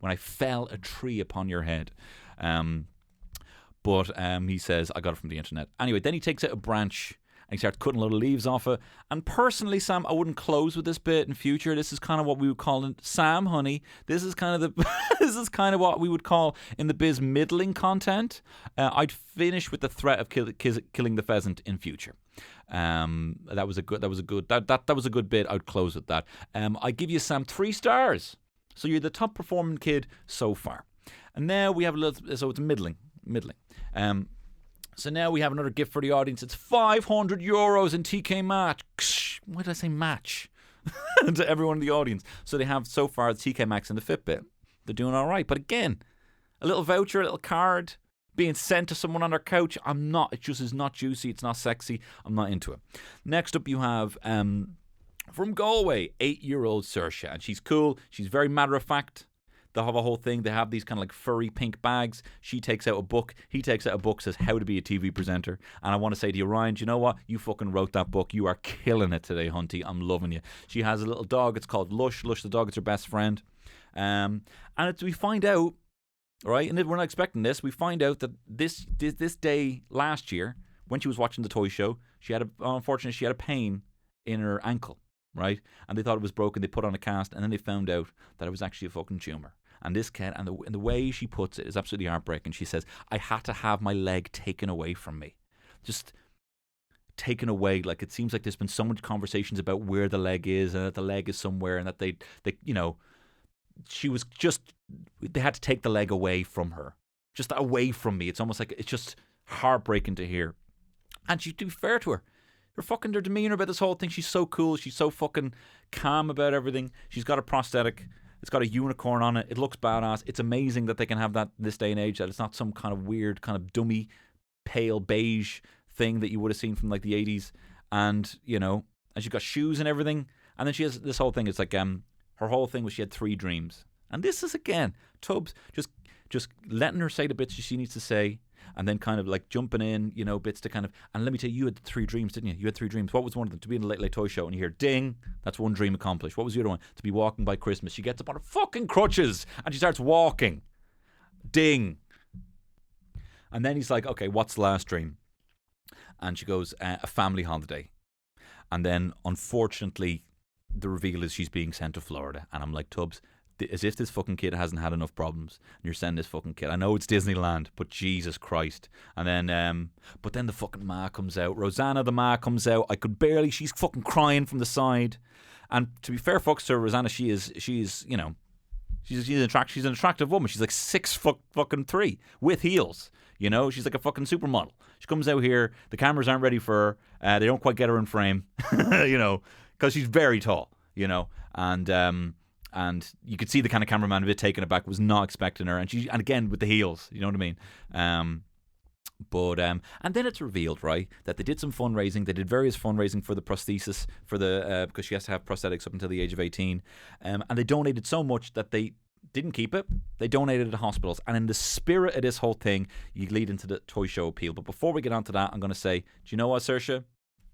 when I fell a tree upon your head. But he says, I got it from the internet. Anyway, then he takes out a branch and he starts cutting a load of leaves off it. And personally, Sam, I wouldn't close with this bit in future. This is kind of what we would call it, Sam, honey. This is kind of this is kind of what we would call in the biz middling content. I'd finish with the threat of killing the pheasant in future. That was a good bit. I'd close with that. I give you, Sam, 3 stars. So you're the top performing kid so far. And now we have so it's middling. So now we have another gift for the audience. It's €500 in TK Maxx. Why did I say match? To everyone in the audience. So they have so far the TK Maxx and the Fitbit. They're doing all right. But again, a little voucher, a little card being sent to someone on their couch. It just is not juicy. It's not sexy. I'm not into it. Next up you have from Galway, 8-year-old Saoirse. And she's cool. She's very matter of fact. They have a whole thing. They have these kind of like furry pink bags. She takes out a book. He takes out a book, says how to be a TV presenter. And I want to say to you, Ryan, do you know what? You fucking wrote that book. You are killing it today, Hunty. I'm loving you. She has a little dog. It's called Lush. Lush the dog is her best friend. And we find out, right, and we're not expecting this, we find out that this day last year, when she was watching the toy show, unfortunately, she had a pain in her ankle, right? And they thought it was broken. They put on a cast, and then they found out that it was actually a fucking tumour. And this kid, and the way she puts it is absolutely heartbreaking. She says, I had to have my leg taken away from me. Just taken away. Like, it seems like there's been so much conversations about where the leg is and that the leg is somewhere and that they she was they had to take the leg away from her. Just away from me. It's almost like, it's just heartbreaking to hear. And to be fair to her, her demeanour about this whole thing, she's so cool. She's so fucking calm about everything. She's got a prosthetic. It's got a unicorn on it. It looks badass. It's amazing that they can have that in this day and age, that it's not some kind of weird, kind of dummy, pale beige thing that you would have seen from like the 80s. And, and she's got shoes and everything. And then she has this whole thing. It's like, her whole thing was she had 3 dreams. And this is, again, Tubbs just letting her say the bits she needs to say, and then kind of like jumping in, bits to kind of, and let me tell you, you had 3 dreams, didn't you? You had 3 dreams. What was one of them? To be in the Late Late Toy Show, and you hear, ding, that's one dream accomplished. What was the other one? To be walking by Christmas. She gets up on her fucking crutches, and she starts walking. Ding. And then he's like, okay, what's the last dream? And she goes, a family holiday. And then, unfortunately, the reveal is she's being sent to Florida. And I'm like, Tubbs, as if this fucking kid hasn't had enough problems, and you're sending this fucking kid. I know it's Disneyland, but Jesus Christ. And then, but then the fucking ma comes out. Rosanna, the ma, comes out. She's fucking crying from the side. And to be fair, folks, to Rosanna, she's an attractive woman. She's like 6'3" with heels. She's like a fucking supermodel. She comes out here. The cameras aren't ready for her. They don't quite get her in frame, because she's very tall, and you could see the kind of cameraman a bit taken aback, was not expecting her, and again with the heels, you know what I mean? And then it's revealed, right, that they did some fundraising. They did various fundraising for the prosthesis, because she has to have prosthetics up until the age of 18, and they donated so much that they didn't keep it. They donated it to hospitals. And in the spirit of this whole thing, you lead into the toy show appeal. But before we get on to that, I'm going to say, do you know what, Saoirse?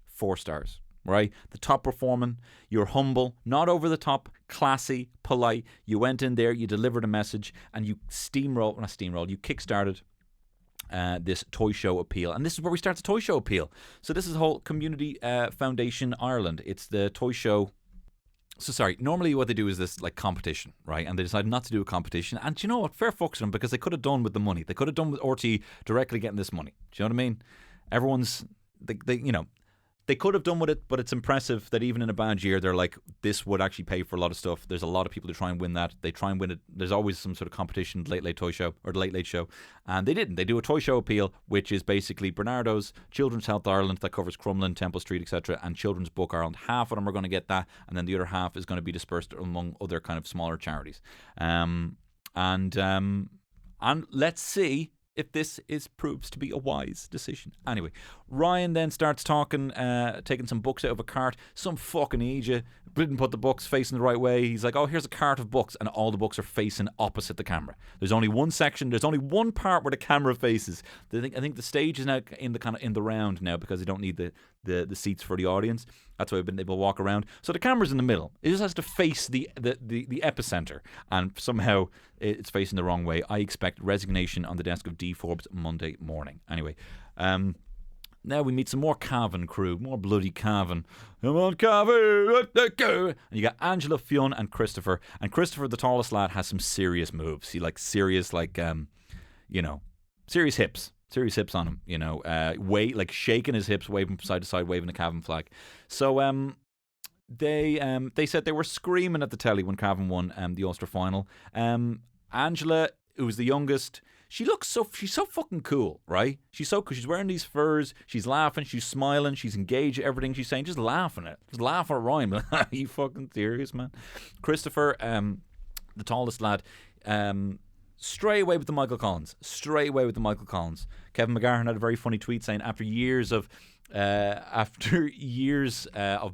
4 stars, right? The top performing. You're humble, not over the top, classy, polite. You went in there, you delivered a message, and you you kickstarted this toy show appeal. And this is where we start the toy show appeal. So this is the whole Community Foundation Ireland. It's the toy show. So sorry, normally what they do is this like competition, right? And they decided not to do a competition. And do you know what? Fair fucks to them, because they could have done with the money. They could have done with RT directly getting this money. Do you know what I mean? Everyone's, they could have done with it, but it's impressive that even in a bad year, they're like, this would actually pay for a lot of stuff. There's a lot of people who try and win that. They try and win it. There's always some sort of competition, Late Late Toy Show or the Late Late Show. And they didn't. They do a toy show appeal, which is basically Bernardo's, Children's Health Ireland, that covers Crumlin, Temple Street, etc., and Children's Book Ireland. Half of them are going to get that, and then the other half is going to be dispersed among other kind of smaller charities. And let's see if this proves to be a wise decision. Anyway, Ryan then starts talking, taking some books out of a cart. Some fucking idiot didn't put the books facing the right way. He's like, oh, here's a cart of books, and all the books are facing opposite the camera. There's only one section, there's only one part where the camera faces. I think the stage is now in the round now, because they don't need the seats for the audience. That's why we've been able to walk around. So the camera's in the middle. It just has to face the epicenter, and somehow it's facing the wrong way. I expect resignation on the desk of D. Forbes Monday morning. Anyway, now we meet some more Cavan crew, more bloody Cavan. Come on, Cavan! And you got Angela, Fionn, and Christopher. And Christopher, the tallest lad, has some serious moves. He serious hips. Serious hips on him, like shaking his hips, waving from side to side, waving the Cavan flag. So they said they were screaming at the telly when Cavan won the Ulster final. Angela, who was the youngest, she's so fucking cool, right? She's so cool. She's wearing these furs. She's laughing. She's smiling. She's engaged at everything she's saying. Just laughing at Ryan. Are you fucking serious, man? Christopher, the tallest lad, straight away with the Michael Collins. Kevin McGahern had a very funny tweet saying, after years of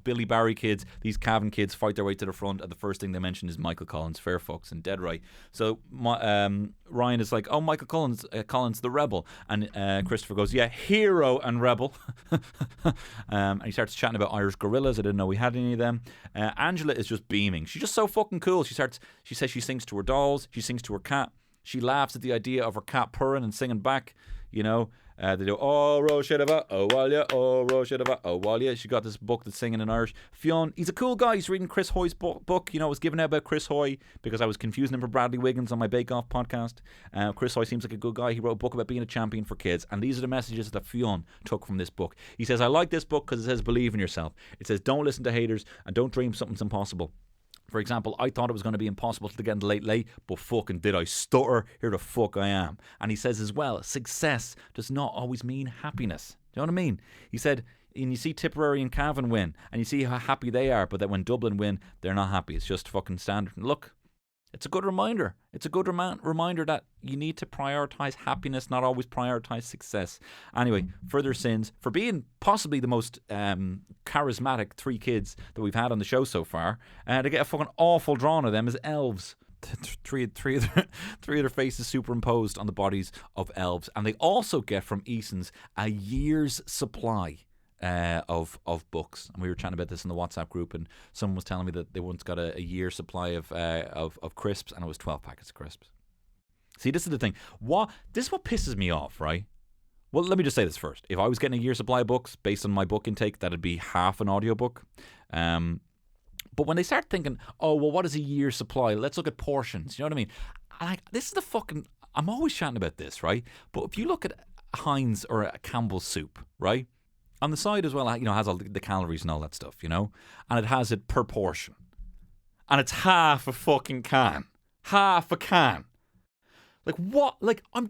Billy Barry kids, these Cavan kids fight their way to the front, and the first thing they mention is Michael Collins. Fair fucks, and dead right. So Ryan is like, oh, Michael Collins the rebel, and Christopher goes, yeah, hero and rebel. And he starts chatting about Irish gorillas. I didn't know we had any of them. Angela is just beaming. She's just so fucking cool. She says she sings to her dolls. She sings to her cat. She laughs at the idea of her cat purring and singing back. They do, oh, Roshidava, oh, Walia, oh, Roshidava, oh, Walia. She got this book that's singing in Irish. Fionn, he's a cool guy. He's reading Chris Hoy's book. I was given out about Chris Hoy because I was confusing him for Bradley Wiggins on my Bake Off podcast. Chris Hoy seems like a good guy. He wrote a book about being a champion for kids. And these are the messages that Fionn took from this book. He says, I like this book because it says believe in yourself. It says don't listen to haters and don't dream something's impossible. For example, I thought it was going to be impossible to get into Late Late, but fucking did I stutter? Here the fuck I am. And he says as well, success does not always mean happiness. Do you know what I mean? He said, and you see Tipperary and Cavan win, and you see how happy they are, but that when Dublin win, they're not happy. It's just fucking standard. And look, it's a good reminder. It's a good reminder that you need to prioritise happiness, not always prioritise success. Anyway, further sins for being possibly the most charismatic 3 kids that we've had on the show so far. To get a fucking awful drawing of them as elves. Three of their faces superimposed on the bodies of elves. And they also get from Eason's a year's supply of books. And we were chatting about this in the WhatsApp group, and someone was telling me that they once got a year's supply of crisps, and it was 12 packets of crisps. See, this is the thing. This is what pisses me off, right? Well, let me just say this first. If I was getting a year's supply of books based on my book intake, that'd be half an audiobook. But when they start thinking, oh, well, what is a year's supply? Let's look at portions. You know what I mean? This is the fucking... I'm always chatting about this, right? But if you look at Heinz or a Campbell's soup, right? On the side as well, it has all the calories and all that stuff, and it has it per portion. And it's half a fucking can. Half a can. Like, what? Like, I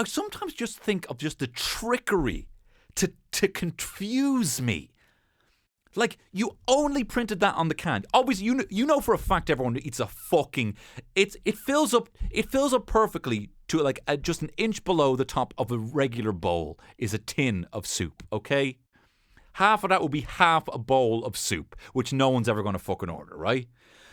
sometimes just think of just the trickery to confuse me. Like, you only printed that on the can. Obviously, you know for a fact everyone eats a fucking... It fills up perfectly to like just an inch below the top of a regular bowl is a tin of soup, okay? Half of that will be half a bowl of soup, which no one's ever going to fucking order, right?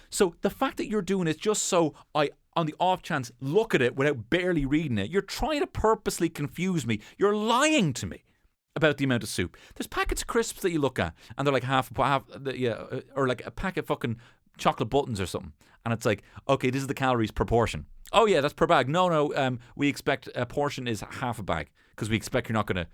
So the fact that you're doing it just so I, on the off chance, look at it without barely reading it, you're trying to purposely confuse me. You're lying to me about the amount of soup. There's packets of crisps that you look at, and they're like half or like a packet of fucking chocolate buttons or something, and it's like, okay, this is the calories per portion. Oh yeah, that's per bag. No, we expect a portion is half a bag because we expect you're not gonna.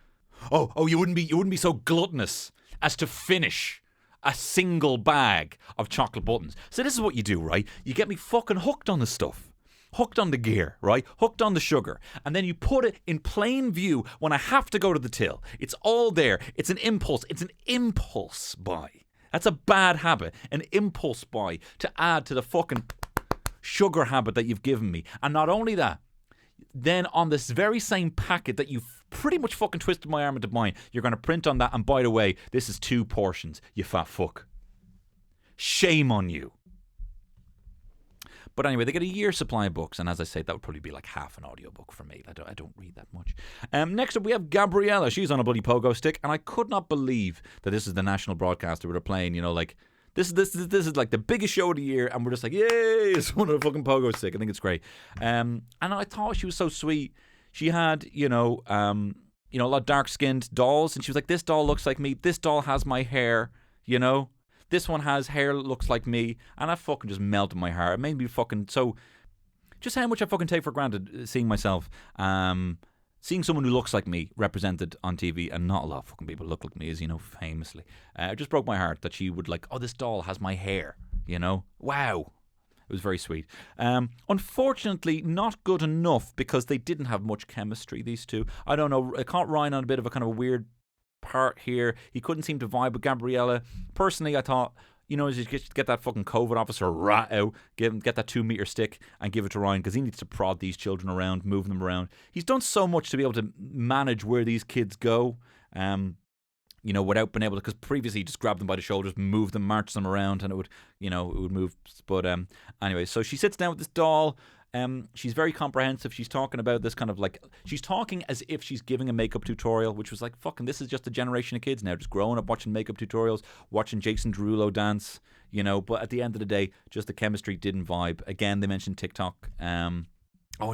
Oh, you wouldn't be so gluttonous as to finish a single bag of chocolate buttons. So this is what you do, right? You get me fucking hooked on the stuff. Hooked on the gear, right? Hooked on the sugar. And then you put it in plain view when I have to go to the till. It's all there. It's an impulse. It's an impulse buy. That's a bad habit. An impulse buy to add to the fucking sugar habit that you've given me. And not only that, then on this very same packet that you've pretty much fucking twisted my arm into mine, you're going to print on that, and by the way, this is 2 portions, you fat fuck. Shame on you. But anyway, they get a year's supply of books, and as I say, that would probably be like half an audiobook for me. I don't read that much. Next up, we have Gabriella. She's on a bloody pogo stick, and I could not believe that this is the national broadcaster where they're playing, like, this is like the biggest show of the year, and we're just like, yay, it's one of the fucking pogo stick. I think it's great. And I thought she was so sweet. She had, a lot of dark-skinned dolls, and she was like, this doll looks like me. This doll has my hair, This one has hair that looks like me, and that fucking just melted my heart. It made me fucking so. Just how much I fucking take for granted seeing myself, seeing someone who looks like me represented on TV, and not a lot of fucking people look like me, as you know, famously. It just broke my heart that she would like, oh, this doll has my hair, Wow. It was very sweet. Unfortunately, not good enough because they didn't have much chemistry, these two. I don't know. I caught Ryan on a bit of a kind of a weird part here. He couldn't seem to vibe with Gabriella. Personally, I thought, just get that fucking COVID officer rat out, get that 2-meter stick and give it to Ryan, because he needs to prod these children around, move them around. He's done so much to be able to manage where these kids go, without being able to, because previously he just grabbed them by the shoulders, move them, march them around, and it would move. But anyway, so she sits down with this doll. She's very comprehensive. She's talking about this kind of like, she's talking as if she's giving a makeup tutorial, which was like, fucking, this is just a generation of kids now, just growing up watching makeup tutorials, watching Jason Derulo dance, but at the end of the day, just the chemistry didn't vibe. Again, they mentioned TikTok. And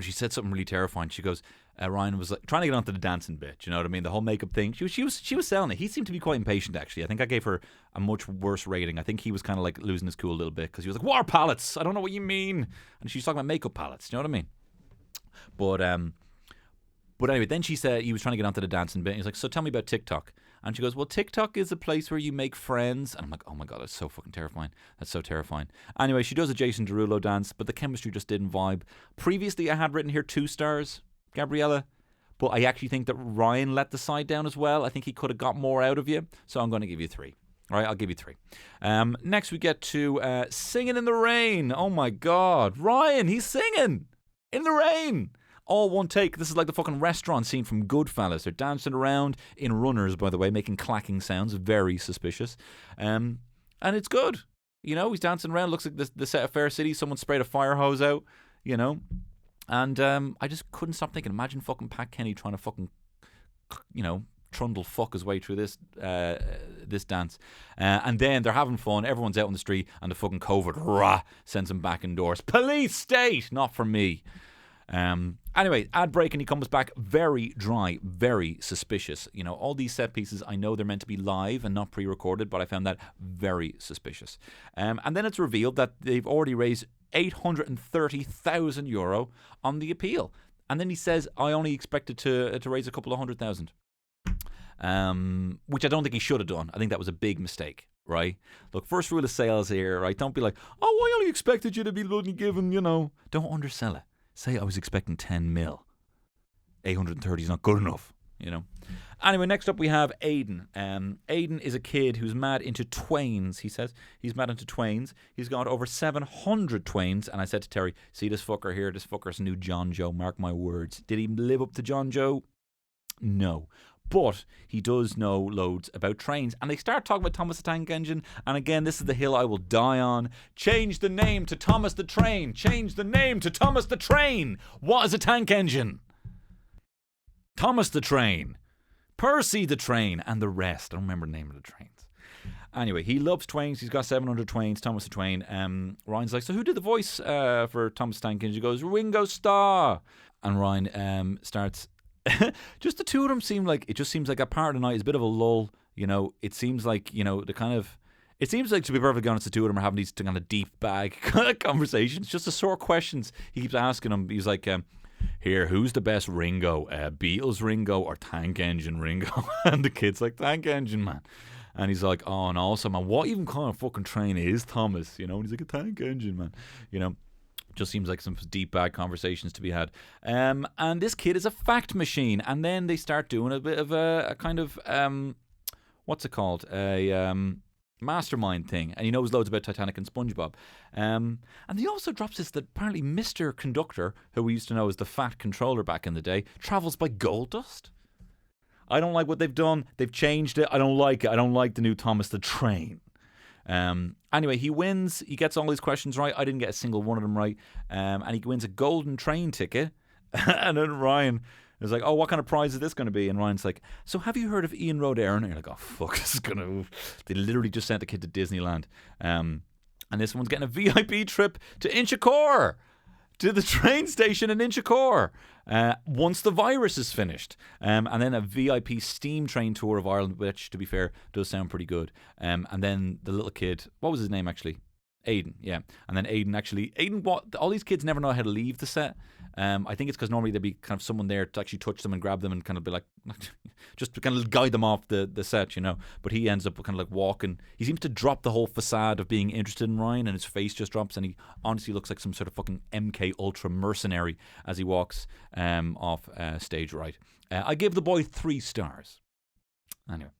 she said something really terrifying. She goes, Ryan was like trying to get onto the dancing bit, you know what I mean? The whole makeup thing. She was selling it. He seemed to be quite impatient, actually. I think I gave her a much worse rating. I think he was kind of like losing his cool a little bit because he was like, water palettes, I don't know what you mean. And she's talking about makeup palettes, you know what I mean? But anyway, then she said he was trying to get onto the dancing bit. He's like, so tell me about TikTok. And she goes, well, TikTok is a place where you make friends. And I'm like, oh my God, that's so fucking terrifying. That's so terrifying. Anyway, she does a Jason Derulo dance, but the chemistry just didn't vibe. Previously, I had written here 2 stars, Gabriella. But I actually think that Ryan let the side down as well. I think he could have got more out of you. So I'm going to give you 3. All right, I'll give you 3. Next, we get to Singing in the Rain. Oh my God. Ryan, he's singing in the rain. All one take. This is like the fucking restaurant scene from Goodfellas. They're dancing around in runners, by the way, making clacking sounds. Very suspicious. And it's good. He's dancing around. Looks like the set of Fair City. Someone sprayed a fire hose out, And I just couldn't stop thinking, imagine fucking Pat Kenny trying to fucking, trundle fuck his way through this dance. And then they're having fun. Everyone's out on the street, and the fucking COVID sends them back indoors. Police state, not for me. Anyway, ad break, and he comes back very dry, very suspicious. All these set pieces, I know they're meant to be live and not pre-recorded, but I found that very suspicious. And then it's revealed that they've already raised €830,000 on the appeal. And then he says, I only expected to raise a couple of 100,000. Which I don't think he should have done. I think that was a big mistake, right? Look, first rule of sales here, right? Don't be like, oh, I only expected you to be bloody given, Don't undersell it. Say I was expecting 10 mil. 830 is not good enough, Anyway, next up we have Aiden. Aiden is a kid who's mad into Twains, he says. He's mad into Twains. He's got over 700 Twains. And I said to Terry, see this fucker here? This fucker's new John Joe, mark my words. Did he live up to John Joe? No. But he does know loads about trains. And they start talking about Thomas the Tank Engine. And again, this is the hill I will die on. Change the name to Thomas the Train. Change the name to Thomas the Train. What is a tank engine? Thomas the Train. Percy the Train. And the rest. I don't remember the name of the trains. Anyway, he loves Twains. He's got 700 Twains, Thomas the Twain. Ryan's like, so who did the voice for Thomas Tank Engine? He goes, Ringo Starr. And Ryan starts... just the two of them seem like... It just seems like a part of the night is a bit of a lull. You know, it seems like, you know, the kind of... It seems like, to be perfectly honest, the two of them are having these kind of deep bag kind of conversations. Just the sort of questions he keeps asking them. He's like... Here, who's the best Ringo? Beatles Ringo or Tank Engine Ringo? And the kid's like, Tank Engine, man. And he's like, oh, and also, man, what even kind of fucking train is Thomas? You know, and he's like, a Tank Engine, man. You know, just seems like some deep, bad conversations to be had. And this kid is a fact machine. And then they start doing a bit of a kind of, what's it called? Mastermind thing, and he knows loads about Titanic and SpongeBob. And he also drops this that apparently Mr. Conductor, who we used to know as the fat controller back in the day, travels by gold dust. I don't like what they've done. They've changed it. I don't like it. I don't like the new Thomas the Train. Anyway, he wins. He gets all these questions right. I didn't get a single one of them right. And he wins a golden train ticket. And then Ryan is like, oh, what kind of prize is this going to be? And Ryan's like, so have you heard of Ian Rodair? And you're like, oh, fuck, this is going to... They literally just sent the kid to Disneyland. And this one's getting a VIP trip to Inchicore, to the train station in Inchicore, once the virus is finished. And then a VIP steam train tour of Ireland, which, to be fair, does sound pretty good. And then the little kid, what was his name actually? Aidan, yeah. And then Aidan, what? All these kids never know how to leave the set. I think it's because normally there'd be kind of someone there to actually touch them and grab them and kind of be like, just to kind of guide them off the set, you know. But he ends up kind of like walking. He seems to drop the whole facade of being interested in Ryan, and his face just drops, and he honestly looks like some sort of fucking MK Ultra mercenary as he walks off stage right. I gave the boy 3 stars. Anyway.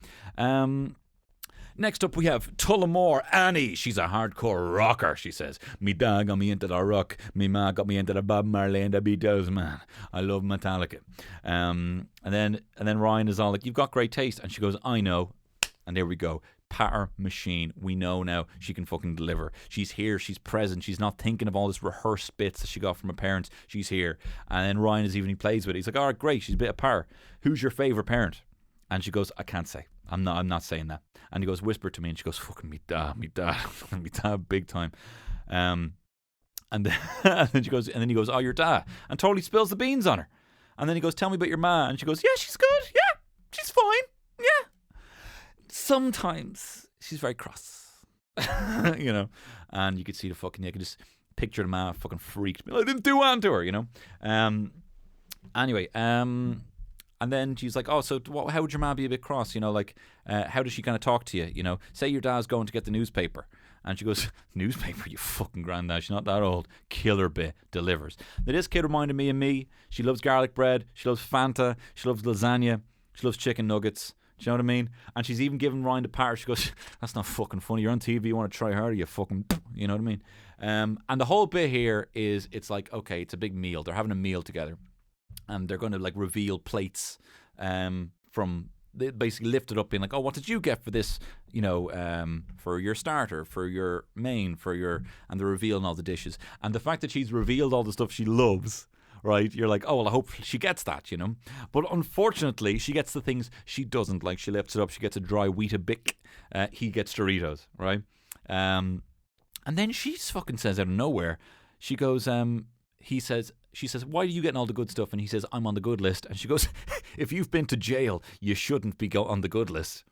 Next up we have Tullamore Annie. She's a hardcore rocker, she says. Me dad got me into the rock. Me ma got me into the Bob Marley and the Beatles, man. I love Metallica. And then Ryan is all like, you've got great taste. And she goes, I know. And there we go. Patter machine. We know now she can fucking deliver. She's here. She's present. She's not thinking of all this rehearsed bits that she got from her parents. She's here. And then Ryan is even, he plays with it. He's like, all right, great. She's a bit of power. Who's your favourite parent? And she goes, I can't say. I'm not saying that. And he goes, whisper to me, and she goes, fucking me dad, big time. And then, and then he goes, oh, your dad, and totally spills the beans on her. And then he goes, tell me about your ma, and she goes, yeah, she's good, yeah, she's fine, yeah. Sometimes she's very cross, you know. And you could see the fucking, you could just picture the ma fucking freaked. I didn't do on to her, you know. Anyway. And then she's like, oh, so how would your mom be a bit cross? You know, like, how does she kind of talk to you? You know, say your dad's going to get the newspaper. And she goes, newspaper, you fucking granddad. She's not that old. Killer bit. Delivers. Now, this kid reminded me of me. She loves garlic bread. She loves Fanta. She loves lasagna. She loves chicken nuggets. Do you know what I mean? And she's even giving Ryan the patter. She goes, that's not fucking funny. You're on TV. You want to try harder, you fucking... You know what I mean? And the whole bit here is, it's like, okay, it's a big meal. They're having a meal together. And they're going to like reveal plates from, they basically lift it up being like, oh, what did you get for this, you know, for your starter, for your main, for your, and they're revealing all the dishes. And the fact that she's revealed all the stuff she loves, right, you're like, oh, well, I hope she gets that, you know. But unfortunately, she gets the things she doesn't like. She lifts it up, she gets a dry Weetabix, he gets Doritos, right? And then she fucking says out of nowhere, she goes, she says, why are you getting all the good stuff? And he says, I'm on the good list. And she goes, if you've been to jail, you shouldn't be on the good list.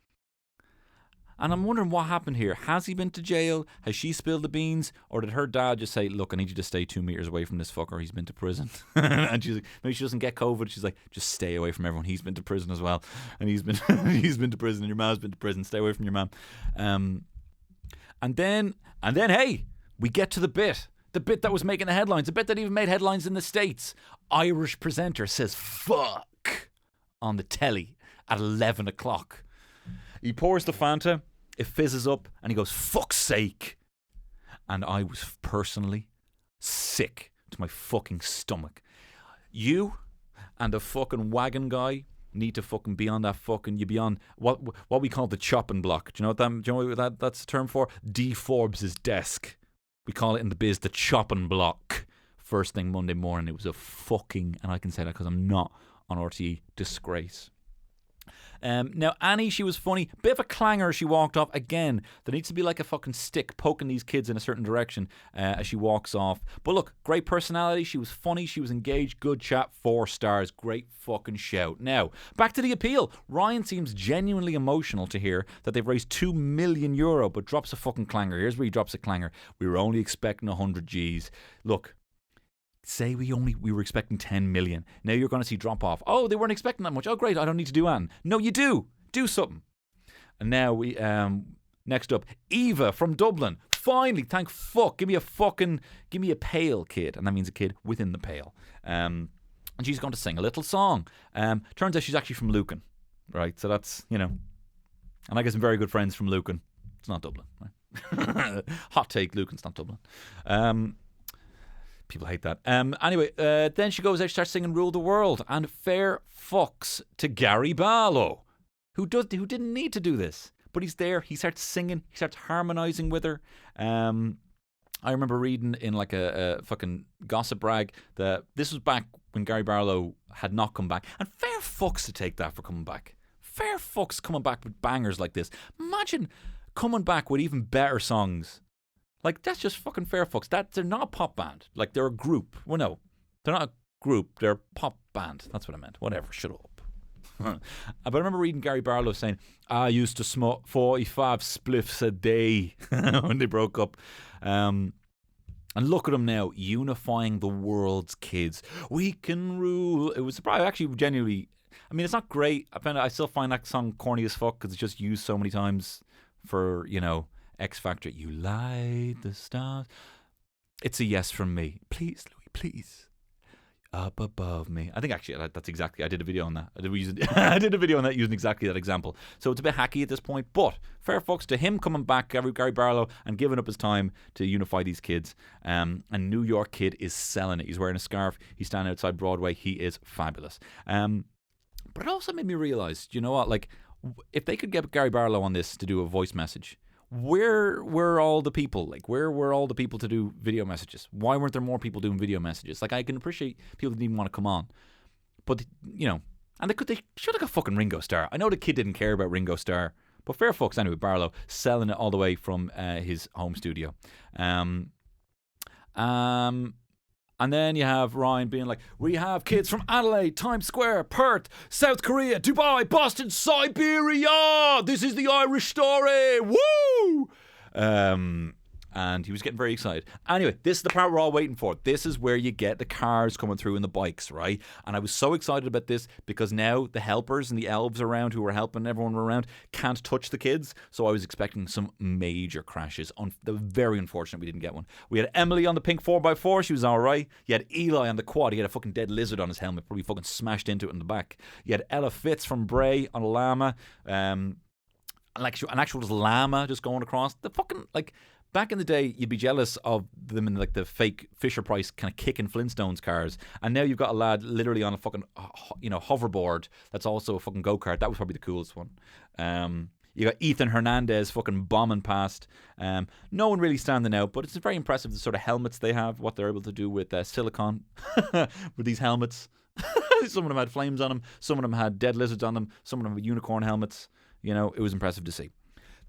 And I'm wondering what happened here. Has he been to jail? Has she spilled the beans? Or did her dad just say, look, I need you to stay 2 meters away from this fucker. He's been to prison. And she's like, maybe she doesn't get COVID. She's like, just stay away from everyone. He's been to prison as well. And he's been to prison. And your mom's been to prison. Stay away from your mom. And then, hey, we get to the bit. The bit that was making the headlines. The bit that even made headlines in the States. Irish presenter says fuck on the telly at 11 o'clock. He pours the Fanta. It fizzes up. And he goes, fuck's sake. And I was personally sick to my fucking stomach. You and the fucking wagon guy need to fucking be on that fucking, you be on what we call the chopping block. Do you know what that's the term for? D. Forbes' desk. We call it in the biz the chopping block. First thing Monday morning. It was a fucking, and I can say that because I'm not on RTE, disgrace. Now, Annie, she was funny. Bit of a clanger as she walked off. Again, there needs to be like a fucking stick poking these kids in a certain direction as she walks off. But look, great personality. She was funny. She was engaged. Good chat. 4 stars. Great fucking shout. Now, back to the appeal. Ryan seems genuinely emotional to hear that they've raised €2 million, but drops a fucking clanger. Here's where he drops a clanger. We were only expecting 100 G's. Look. Say we were expecting 10 million. Now you're going to see drop off. Oh, they weren't expecting that much. Oh, great. I don't need to do anything. No, you do. Do something. And now we, next up, Eva from Dublin. Finally, thank fuck. Give me a pale kid. And that means a kid within the pale. And she's going to sing a little song. Turns out she's actually from Lucan. Right. So that's, and I get some very good friends from Lucan. It's not Dublin. Right? Hot take. Lucan's not Dublin. People hate that. Anyway, then she goes out, she starts singing Rule the World, and fair fucks to Gary Barlow, who didn't need to do this. But he's there, he starts singing, he starts harmonising with her. I remember reading in like a fucking gossip rag that this was back when Gary Barlow had not come back. And fair fucks to take that for coming back. Fair fucks coming back with bangers like this. Imagine coming back with even better songs. Like, that's just fucking fair fucks. They're not a pop band. Like, they're a group. Well, no. They're not a group. They're a pop band. That's what I meant. Whatever. Shut up. But I remember reading Gary Barlow saying, I used to smoke 45 spliffs a day when they broke up. And look at them now, unifying the world's kids. We can rule. It was probably actually genuinely... I mean, it's not great. I still find that song corny as fuck because it's just used so many times for, X Factor. You light the stars. It's a yes from me. Please, Louis, please. Up above me. I think actually that's exactly. I did a video on that. I did a video on that using exactly that example. So it's a bit hacky at this point, but fair fucks to him coming back, Gary Barlow, and giving up his time to unify these kids. And New York Kid is selling it. He's wearing a scarf. He's standing outside Broadway. He is fabulous. But it also made me realize, you know what? Like, if they could get Gary Barlow on this to do a voice message. Where were all the people? Like, where were all the people to do video messages? Why weren't there more people doing video messages? Like, I can appreciate people didn't even want to come on. But, and they should have got fucking Ringo Starr. I know the kid didn't care about Ringo Starr, but fair fucks anyway, Barlow selling it all the way from his home studio. And then you have Ryan being like, we have kids from Adelaide, Times Square, Perth, South Korea, Dubai, Boston, Siberia. This is the Irish story. Woo! And he was getting very excited. Anyway, this is the part we're all waiting for. This is where you get the cars coming through and the bikes, right? And I was so excited about this because now the helpers and the elves around who were helping everyone around can't touch the kids. So I was expecting some major crashes. Very unfortunate we didn't get one. We had Emily on the pink 4x4. She was all right. You had Eli on the quad. He had a fucking dead lizard on his helmet. Probably fucking smashed into it in the back. You had Ella Fitz from Bray on a llama. An actual llama just going across. The fucking, like... Back in the day, you'd be jealous of them in like the fake Fisher-Price kind of kicking Flintstones cars, and now you've got a lad literally on a fucking hoverboard that's also a fucking go-kart. That was probably the coolest one. You got Ethan Hernandez fucking bombing past. No one really standing out, but it's very impressive the sort of helmets they have, what they're able to do with silicone with these helmets. Some of them had flames on them, some of them had dead lizards on them, some of them had unicorn helmets. It was impressive to see.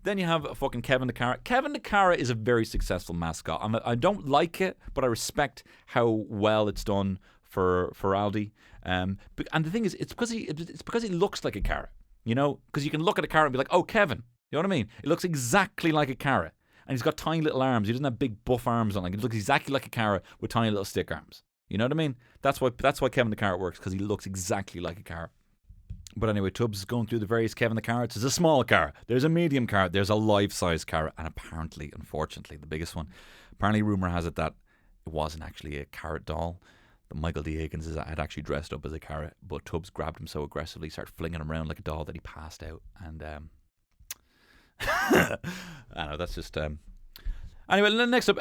Then you have fucking Kevin the Carrot. Kevin the Carrot is a very successful mascot. I don't like it, but I respect how well it's done for Aldi. And the thing is, it's because he looks like a carrot. Because you can look at a carrot and be like, oh, Kevin. You know what I mean? It looks exactly like a carrot, and he's got tiny little arms. He doesn't have big buff arms on. Like, it looks exactly like a carrot with tiny little stick arms. You know what I mean? That's why Kevin the Carrot works, because he looks exactly like a carrot. But anyway, Tubbs is going through the various Kevin the Carrots. There's a small carrot, there's a medium carrot, there's a life-size carrot, and apparently, unfortunately, the biggest one. Apparently, rumour has it that it wasn't actually a carrot doll. That Michael D. Higgins had actually dressed up as a carrot, but Tubbs grabbed him so aggressively, started flinging him around like a doll that he passed out. And I know, that's just... Anyway, next up,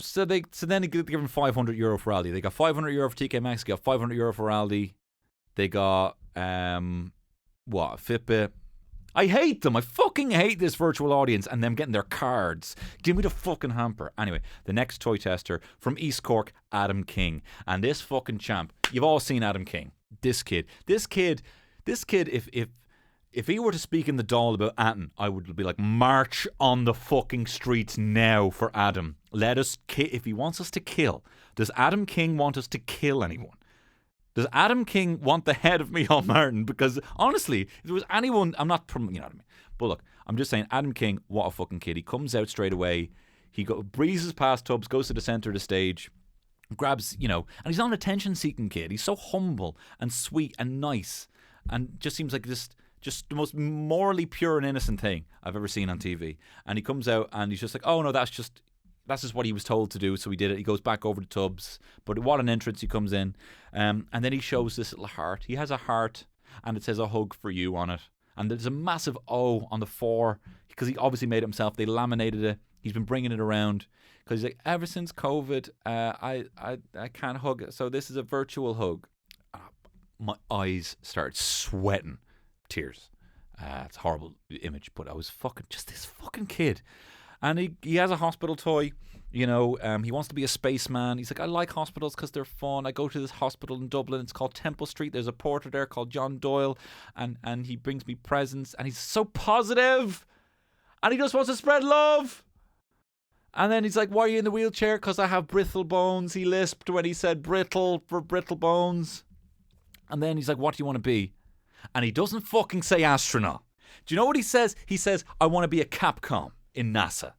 so then they give him €500 for Aldi. They got €500 for TK Maxx, they got €500 for Aldi. They got Fitbit. I hate them. I fucking hate this virtual audience and them getting their cards. Give me the fucking hamper. Anyway, the next toy tester from East Cork, Adam King. And this fucking champ, you've all seen Adam King. This kid, if If he were to speak in the Dáil about Atten, I would be like, march on the fucking streets now for Adam. Let us if he wants us to kill. Does Adam King want us to kill anyone? Does Adam King want the head of Micheál Martin? Because honestly, if there was anyone, I'm not, you know what I mean. But look, I'm just saying, Adam King, what a fucking kid. He comes out straight away. He breezes past Tubbs, goes to the centre of the stage, grabs, and he's not an attention-seeking kid. He's so humble and sweet and nice, and just seems like just the most morally pure and innocent thing I've ever seen on TV. And he comes out and he's just like, oh no, that's just what he was told to do, so he did it. He goes back over to Tubbs, but what an entrance. He comes in, and then he shows this little heart. He has a heart, and it says a hug for you on it. And there's a massive O on the 4, because he obviously made it himself. They laminated it. He's been bringing it around, because he's like, ever since COVID, I can't hug it, so this is a virtual hug. My eyes started sweating. Tears. It's a horrible image, but I was just this fucking kid. And he has a hospital toy, he wants to be a spaceman. He's like, I like hospitals because they're fun. I go to this hospital in Dublin, it's called Temple Street. There's a porter there called John Doyle, and he brings me presents, and he's so positive, and he just wants to spread love. And then he's like, why are you in the wheelchair? Because I have brittle bones. He lisped when he said brittle for brittle bones. And then he's like, what do you want to be? And he doesn't fucking say astronaut. Do you know what he says? He says, I want to be a Capcom in NASA.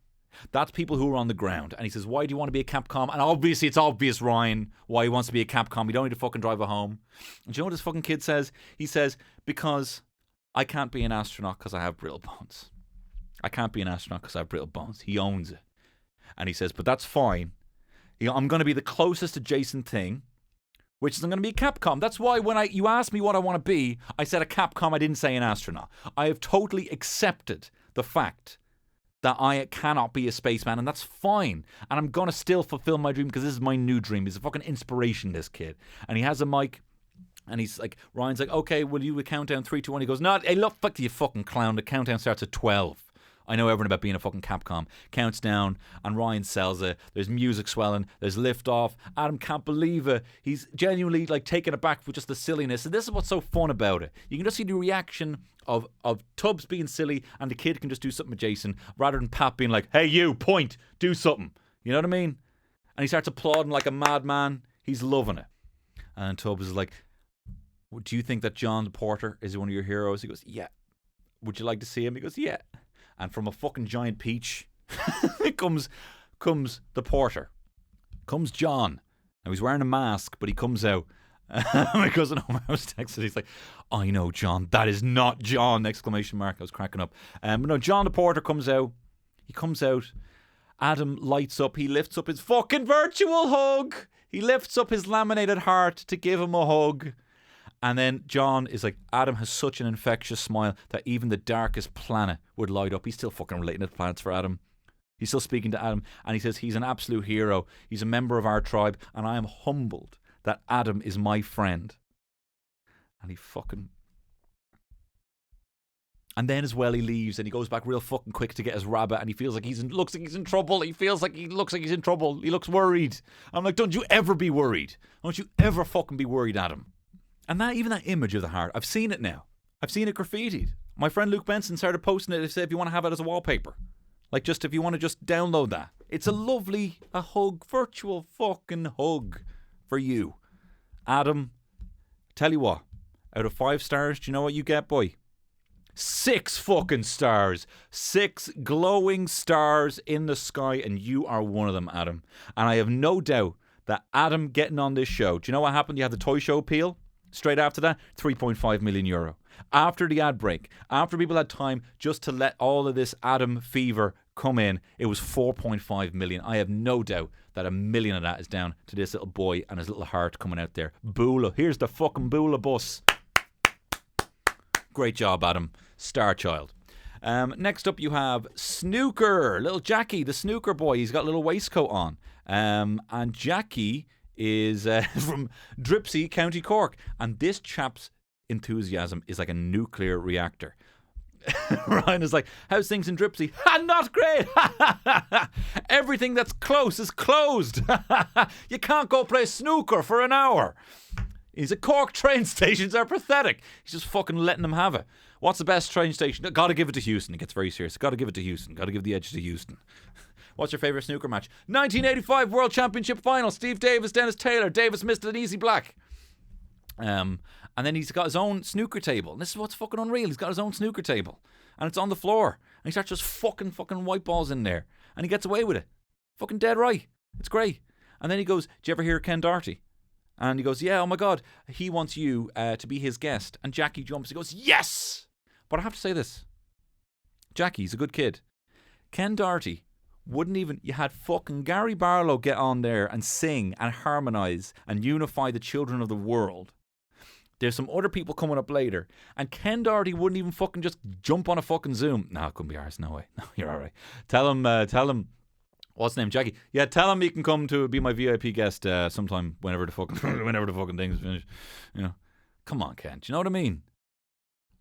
That's people who are on the ground. And he says, why do you want to be a Capcom? And obviously it's obvious, Ryan, why he wants to be a Capcom. You don't need to fucking drive it home. And do you know what this fucking kid says? He says, because I can't be an astronaut because I have brittle bones. I can't be an astronaut because I have brittle bones. He owns it. And he says, but that's fine. I'm going to be the closest adjacent thing, which is I'm going to be a Capcom. That's why when you asked me what I want to be, I said a Capcom. I didn't say an astronaut. I have totally accepted the fact that I cannot be a spaceman, and that's fine. And I'm going to still fulfill my dream because this is my new dream. He's a fucking inspiration, this kid. And he has a mic, and he's like, Ryan's like, okay, will you count down 3, 2, 1? He goes, no, hey, look, fuck you fucking clown. The countdown starts at 12. I know everything about being a fucking Capcom. Counts down, and Ryan sells it. There's music swelling. There's liftoff. Adam can't believe it. He's genuinely like taken aback with just the silliness. And this is what's so fun about it. You can just see the reaction of Tubbs being silly, and the kid can just do something with Jason, rather than Pat being like, hey, you, point, do something. You know what I mean? And he starts applauding like a madman. He's loving it. And Tubbs is like, do you think that John Porter is one of your heroes? He goes, yeah. Would you like to see him? He goes, yeah. And from a fucking giant peach comes the porter. Comes John. Now he's wearing a mask, but he comes out. My cousin Omar was texting. He's like, I know John. That is not John! ! I was cracking up. But no, John the porter comes out. He comes out. Adam lights up. He lifts up his fucking virtual hug. He lifts up his laminated heart to give him a hug. And then John is like, Adam has such an infectious smile that even the darkest planet would light up. He's still fucking relating to planets for Adam. He's still speaking to Adam. And he says he's an absolute hero. He's a member of our tribe. And I am humbled that Adam is my friend. And he fucking... And then as well he leaves, and he goes back real fucking quick to get his rabbit, and he feels like looks like he's in trouble. He looks like he's in trouble. He looks worried. I'm like, don't you ever be worried. Don't you ever fucking be worried, Adam. And even that image of the heart, I've seen it now. I've seen it graffitied. My friend Luke Benson started posting it. He said, if you want to have it as a wallpaper, like just if you want to just download that. It's a hug, virtual fucking hug for you. Adam, tell you what, out of 5 stars, do you know what you get, boy? 6 fucking stars. 6 glowing stars in the sky, and you are one of them, Adam. And I have no doubt that Adam getting on this show, do you know what happened? You had the toy show appeal. Straight after that, €3.5 million. After the ad break, after people had time just to let all of this Adam fever come in, it was 4.5 million. I have no doubt that $1 million of that is down to this little boy and his little heart coming out there. Bula. Here's the fucking Bula bus. Great job, Adam. Star child. Next up you have Snooker. Little Jackie, the snooker boy. He's got a little waistcoat on. And Jackie is from Dripsey, County Cork. And this chap's enthusiasm is like a nuclear reactor. Ryan is like, how's things in Dripsey? Not great. Everything that's close is closed. You can't go play snooker for an hour. He's a Cork train stations are pathetic. He's just fucking letting them have it. What's the best train station? Got to give it to Houston. It gets very serious. Got to give it to Houston. Got to give the edge to Houston. What's your favourite snooker match? 1985 World Championship Final. Steve Davis, Dennis Taylor. Davis missed an easy black. And then he's got his own snooker table. And this is what's fucking unreal. He's got his own snooker table. And it's on the floor. And he starts just fucking white balls in there. And he gets away with it. Fucking dead right. It's great. And then he goes, "Do you ever hear Ken Doherty?" And he goes, "Yeah, oh my God, he wants you to be his guest." And Jackie jumps. He goes, "Yes!" But I have to say this. Jackie's a good kid. Ken Doherty wouldn't even... You had fucking Gary Barlow get on there and sing and harmonise and unify the children of the world. There's some other people coming up later. And Ken Doherty wouldn't even fucking just jump on a fucking Zoom. No, it couldn't be ours. No way. No, you're all right. Tell him... What's his name? Jackie. Yeah, tell him he can come to be my VIP guest sometime whenever the fucking thing's finished. You know. Come on, Ken. Do you know what I mean?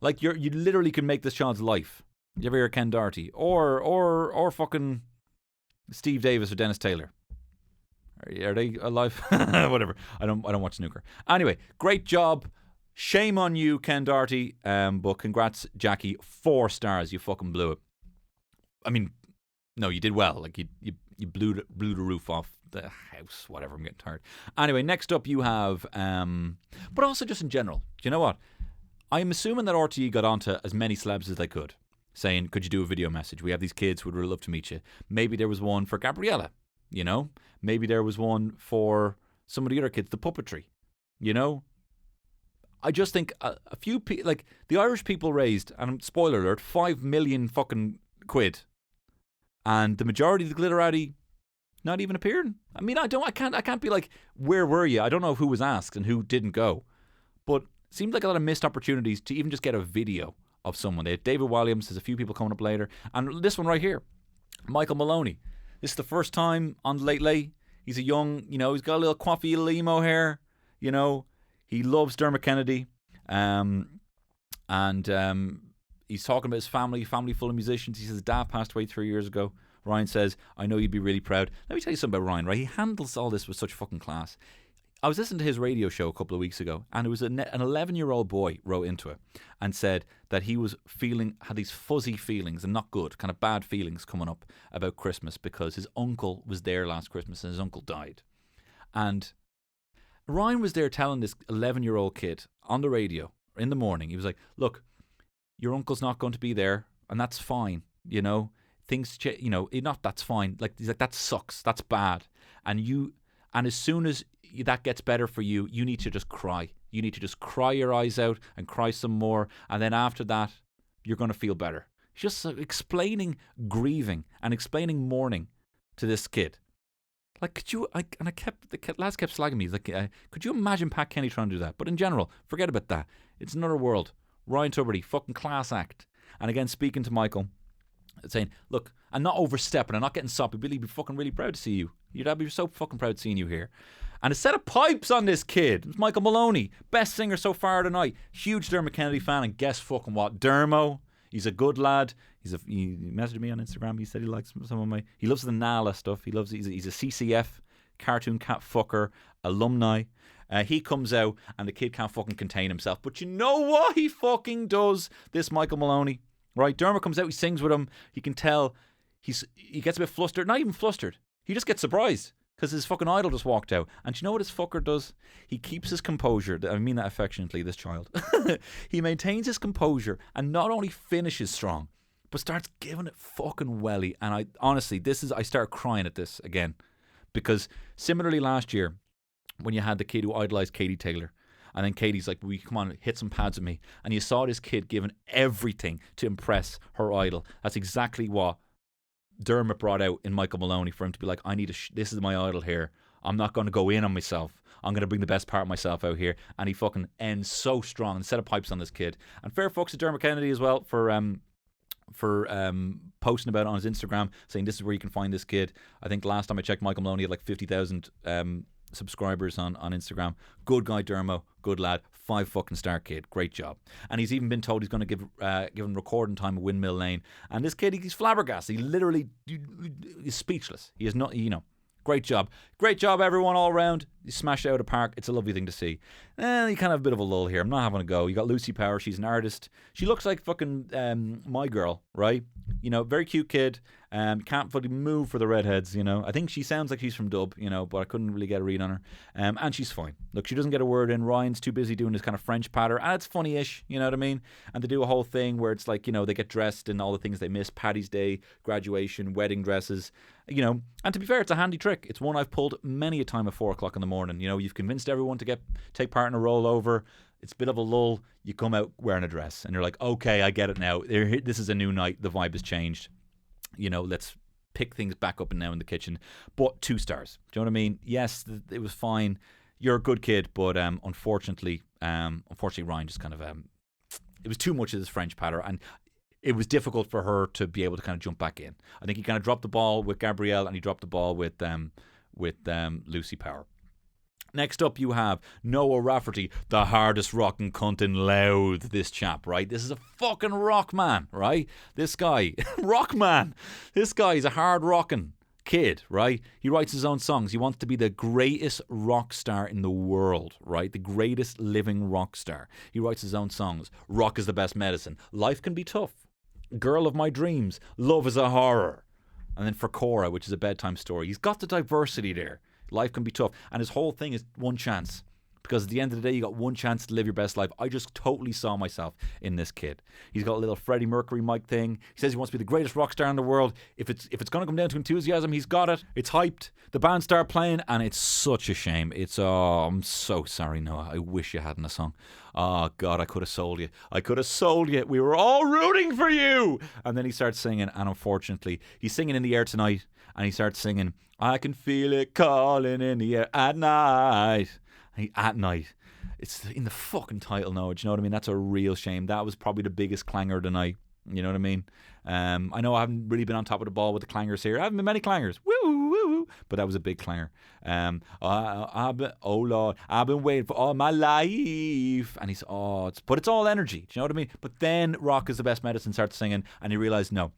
Like you literally can make this child's life. You ever hear Ken Doherty? Or fucking Steve Davis or Dennis Taylor. Are they alive? Whatever. I don't watch snooker. Anyway, great job. Shame on you, Ken Doherty. But congrats, Jackie. 4 stars. You fucking blew it. I mean, no, you did well. Like you blew the roof off the house. Whatever. I'm getting tired. Anyway, next up you have, but also just in general. Do you know what? I'm assuming that RTE got onto as many celebs as they could, saying, "Could you do a video message? We have these kids who would really love to meet you." Maybe there was one for Gabriella. You know, maybe there was one for some of the other kids, the puppetry. You know, I just think a few people, like the Irish people raised, and spoiler alert, 5 million fucking quid. And the majority of the glitterati not even appearing. I mean, I can't be like, where were you? I don't know who was asked and who didn't go. But it seemed like a lot of missed opportunities to even just get a video of someone. They had David Williams, there's a few people coming up later. And this one right here, Michael Maloney. This is the first time on the Late Late. He's a young, you know, he's got a little coiffy, little emo hair, you know. He loves Dermot Kennedy. He's talking about his family full of musicians. He says his dad passed away 3 years ago. Ryan says, "I know you'd be really proud." Let me tell you something about Ryan, right? He handles all this with such fucking class. I was listening to his radio show a couple of weeks ago, and it was an 11-year-old boy wrote into it and said that he was had these fuzzy feelings and not good, kind of bad feelings coming up about Christmas because his uncle was there last Christmas and his uncle died. And Ryan was there telling this 11-year-old kid on the radio in the morning, he was like, "Look, your uncle's not going to be there, and that's fine, you know. Things, not that's fine. Like, he's like, that sucks. That's bad. And as soon as that gets better for you, you need to just cry. You need to just cry your eyes out and cry some more. And then after that, you're going to feel better." Just explaining grieving and explaining mourning to this kid. Like, could you? The lads kept slagging me. He's like, could you imagine Pat Kenny trying to do that? But in general, forget about that. It's another world. Ryan Tubridy, fucking class act. And again, speaking to Michael, saying, "Look, I'm not overstepping, I'm not getting soppy. Billy, be fucking really proud to see you. Your dad be so fucking proud seeing you here." And a set of pipes on this kid. It's Michael Maloney, best singer so far tonight. Huge Dermot Kennedy fan, and guess fucking what? Dermo, he's a good lad. He messaged me on Instagram. He said he likes some of he loves the Nala stuff. He's a CCF, cartoon cat fucker, alumni. He comes out and the kid can't fucking contain himself. But you know what he fucking does, this Michael Maloney? Right, Dermot comes out, he sings with him. You can tell he gets a bit flustered. Not even flustered. He just gets surprised because his fucking idol just walked out. And you know what this fucker does? He keeps his composure. I mean that affectionately, this child. He maintains his composure and not only finishes strong, but starts giving it fucking welly. And I start crying at this again. Because similarly last year, when you had the kid who idolized Katie Taylor, and then Katie's like, "Will you come on, hit some pads with me?" And you saw this kid giving everything to impress her idol. That's exactly what Dermot brought out in Michael Maloney for him to be like, "I need this is my idol here. I'm not going to go in on myself. I'm going to bring the best part of myself out here." And he fucking ends so strong and set of pipes on this kid. And fair fucks to Dermot Kennedy as well for posting about it on his Instagram, saying this is where you can find this kid. I think last time I checked, Michael Maloney had like 50,000 subscribers on Instagram. Good guy, Dermo. Good lad. 5 fucking star kid. Great job. And he's even been told he's going to give him recording time at Windmill Lane. And this kid, he's flabbergasted. He literally is speechless. He is not, great job. Great job, everyone, all around. You smash it out of the park. It's a lovely thing to see. You kind of have a bit of a lull here. I'm not having a go. You got Lucy Power. She's an artist. She looks like fucking my girl, right? You know, very cute kid. Can't fucking move for the redheads, you know. I think she sounds like she's from Dub, you know, but I couldn't really get a read on her. And she's fine. Look, she doesn't get a word in. Ryan's too busy doing this kind of French patter. And it's funny-ish, you know what I mean? And they do a whole thing where it's like, you know, they get dressed in all the things they miss. Paddy's Day, graduation, wedding dresses, you know. And to be fair, it's a handy trick. It's one I've pulled many a time at 4 o'clock in the morning. You know, you've convinced everyone to take part in a rollover. It's a bit of a lull. You come out wearing a dress. And you're like, okay, I get it now. This is a new night. The vibe has changed. You know, let's pick things back up and now in the kitchen. But 2 stars. Do you know what I mean? Yes, it was fine. You're a good kid, but unfortunately, Ryan just kind of it was too much of this French patter, and it was difficult for her to be able to kind of jump back in. I think he kind of dropped the ball with Gabrielle, and he dropped the ball with Lucy Power. Next up, you have Noah Rafferty, the hardest rocking cunt in Louth, this chap, right? This is a fucking rock man, right? This guy, rock man. This guy is a hard rocking kid, right? He writes his own songs. He wants to be the greatest rock star in the world, right? The greatest living rock star. He writes his own songs. Rock is the best medicine. Life can be tough. Girl of my dreams. Love is a horror. And then for Cora, which is a bedtime story. He's got the diversity there. Life can be tough. And his whole thing is one chance. Because at the end of the day, you got one chance to live your best life. I just totally saw myself in this kid. He's got a little Freddie Mercury mic thing. He says he wants to be the greatest rock star in the world. If it's going to come down to enthusiasm, he's got it. It's hyped. The band start playing, and it's such a shame. I'm so sorry, Noah. I wish you hadn't a song. Oh, God, I could have sold you. We were all rooting for you. And then he starts singing, and unfortunately, he's singing In the Air Tonight, and he starts singing, I can feel it calling in the air at night. At night. It's in the fucking title now. Do you know what I mean? That's a real shame. That was probably the biggest clanger of the night. You know what I mean? I know I haven't really been on top of the ball with the clangers here. I haven't been many clangers. Woo, woo, woo. But that was a big clanger. Oh Lord, I've been waiting for all my life. And he's, but it's all energy. Do you know what I mean? But then Rock is the best medicine starts singing, and he realized, no.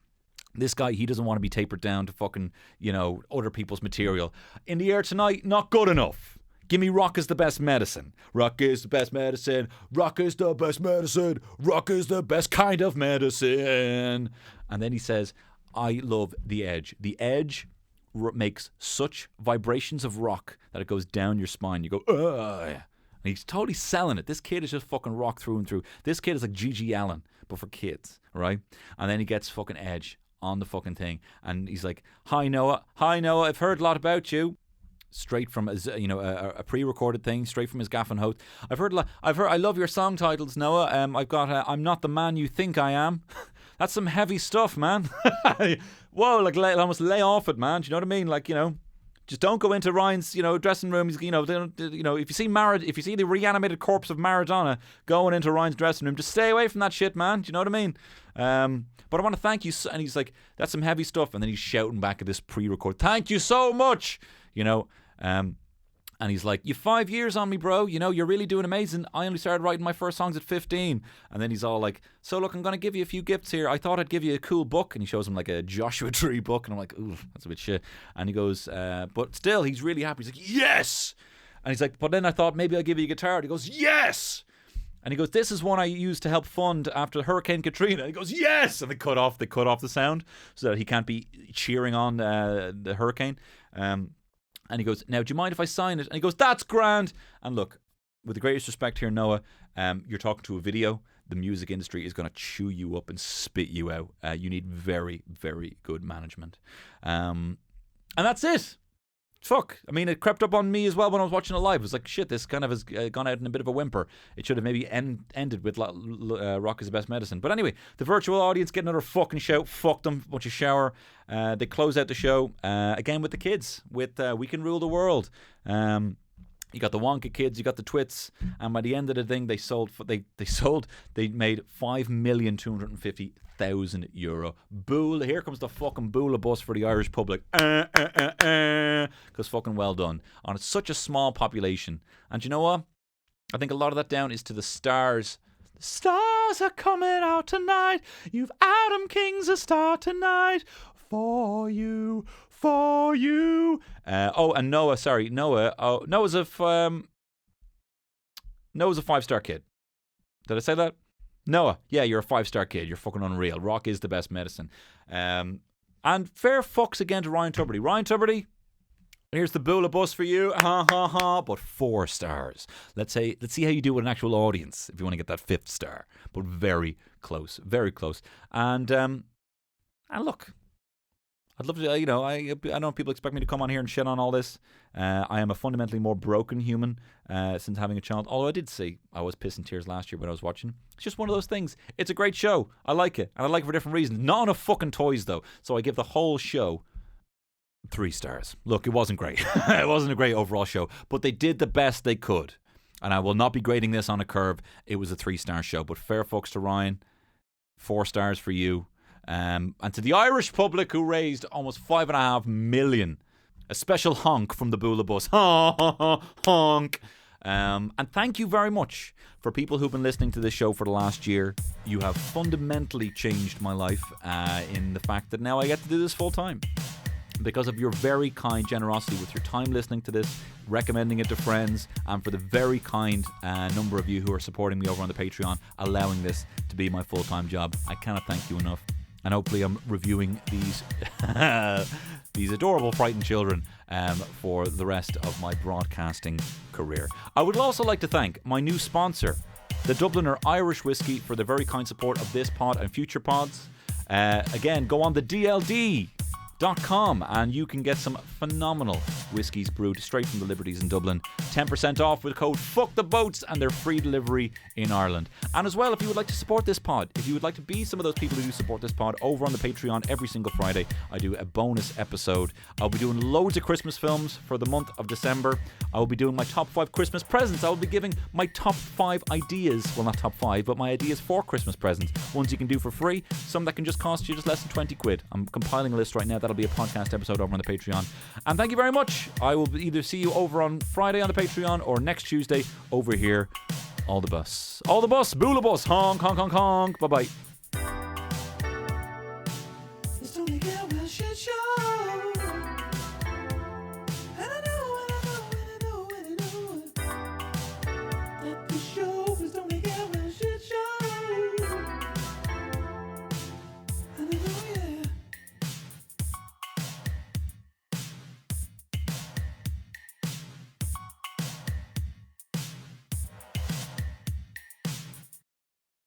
This guy, he doesn't want to be tapered down to fucking, you know, other people's material. In the Air Tonight, not good enough. Give me Rock is the best medicine. Rock is the best medicine. Rock is the best medicine. Rock is the best kind of medicine. And then he says, I love The Edge. The Edge makes such vibrations of rock that it goes down your spine. You go, ugh. And he's totally selling it. This kid is just fucking rock through and through. This kid is like Gigi Allen, but for kids, right? And then he gets fucking Edge on the fucking thing. And he's like, Hi, Noah. I've heard a lot about you. Straight from his, you know, a pre-recorded thing, straight from his gaff and host. I've heard. I love your song titles, Noah. I've got. I'm not the man you think I am. That's some heavy stuff, man. Whoa, like almost lay off it, man. Do you know what I mean? Like, you know, just don't go into Ryan's, you know, dressing room. He's, you know, if you see the reanimated corpse of Maradona going into Ryan's dressing room, just stay away from that shit, man. Do you know what I mean? But I want to thank you. And he's like, that's some heavy stuff. And then he's shouting back at this pre-record, thank you so much. You know, and he's like, you 5 years on me, bro. You know, you're really doing amazing. I only started writing my first songs at 15. And then he's all like, so look, I'm going to give you a few gifts here. I thought I'd give you a cool book. And he shows him like a Joshua Tree book. And I'm like, ooh, that's a bit shit. And he goes, but still, he's really happy. He's like, yes. And he's like, but then I thought maybe I'll give you a guitar. And he goes, yes. And he goes, this is one I used to help fund after Hurricane Katrina. And he goes, yes. And they cut off the sound so that he can't be cheering on the hurricane. And he goes, now, do you mind if I sign it? And he goes, that's grand. And look, with the greatest respect here, Noah, you're talking to a video. The music industry is going to chew you up and spit you out. You need very, very good management. And that's it. Fuck. I mean, it crept up on me as well when I was watching it live. It was like, shit, this kind of has gone out in a bit of a whimper. It should have maybe ended with Rock is the best medicine. But anyway, the virtual audience get another fucking shout. Fuck them. Bunch of shower. They close out the show again with the kids. With We Can Rule the World. You got the Wonka kids, you got the Twits, and by the end of the thing, they made €5,250,000. Bool, here comes the fucking Boola bus for the Irish public. Because fucking well done. On such a small population. And you know what? I think a lot of that down is to the stars. The stars are coming out tonight. You've Adam King's a star tonight. For you, for you. And Noah, sorry, Noah. Oh, Noah's a 5-star kid. Did I say that? Noah, yeah, you're a 5-star kid. You're fucking unreal. Rock is the best medicine. And fair fucks again to Ryan Tuberty. Ryan Tuberty, here's the Bula Bus for you. Ha ha ha. But 4 stars. Let's see how you do with an actual audience if you want to get that 5th star. But very close. Very close. And look, I'd love to, I know people expect me to come on here and shit on all this. I am a fundamentally more broken human since having a child. Although I did say I was pissing tears last year when I was watching. It's just one of those things. It's a great show. I like it. And I like it for different reasons. Not enough fucking toys, though. So I give the whole show 3 stars. Look, it wasn't great. It wasn't a great overall show. But they did the best they could. And I will not be grading this on a curve. It was a 3-star show. But fair fucks to Ryan. 4 stars for you. And to the Irish public who raised almost $5.5 million, a special honk from the Bula Bus. Honk. And thank you very much for people who've been listening to this show for the last year. You have fundamentally changed my life in the fact that now I get to do this full time. Because of your very kind generosity with your time listening to this, recommending it to friends, and for the very kind number of you who are supporting me over on the Patreon, allowing this to be my full-time job. I cannot thank you enough. And hopefully I'm reviewing these these adorable frightened children for the rest of my broadcasting career. I would also like to thank my new sponsor, the Dubliner Irish Whiskey, for the very kind support of this pod and future pods. Again, go on the DLD.com and you can get some phenomenal whiskies brewed straight from the Liberties in Dublin. 10% off with code FUCKTHEBOATS and their free delivery in Ireland. And as well, if you would like to support this pod, if you would like to be some of those people who do support this pod, over on the Patreon every single Friday I do a bonus episode. I'll be doing loads of Christmas films for the month of December. I will be doing my top 5 Christmas presents. I will be giving my top 5 ideas, well not top 5, but my ideas for Christmas presents. Ones you can do for free, some that can just cost you just less than 20 quid. I'm compiling a list right now. That'll be a podcast episode over on the Patreon. And thank you very much. I will either see you over on Friday on the Patreon or next Tuesday over here. All the bus. Bula Bus. Honk, honk, honk, honk. Bye-bye.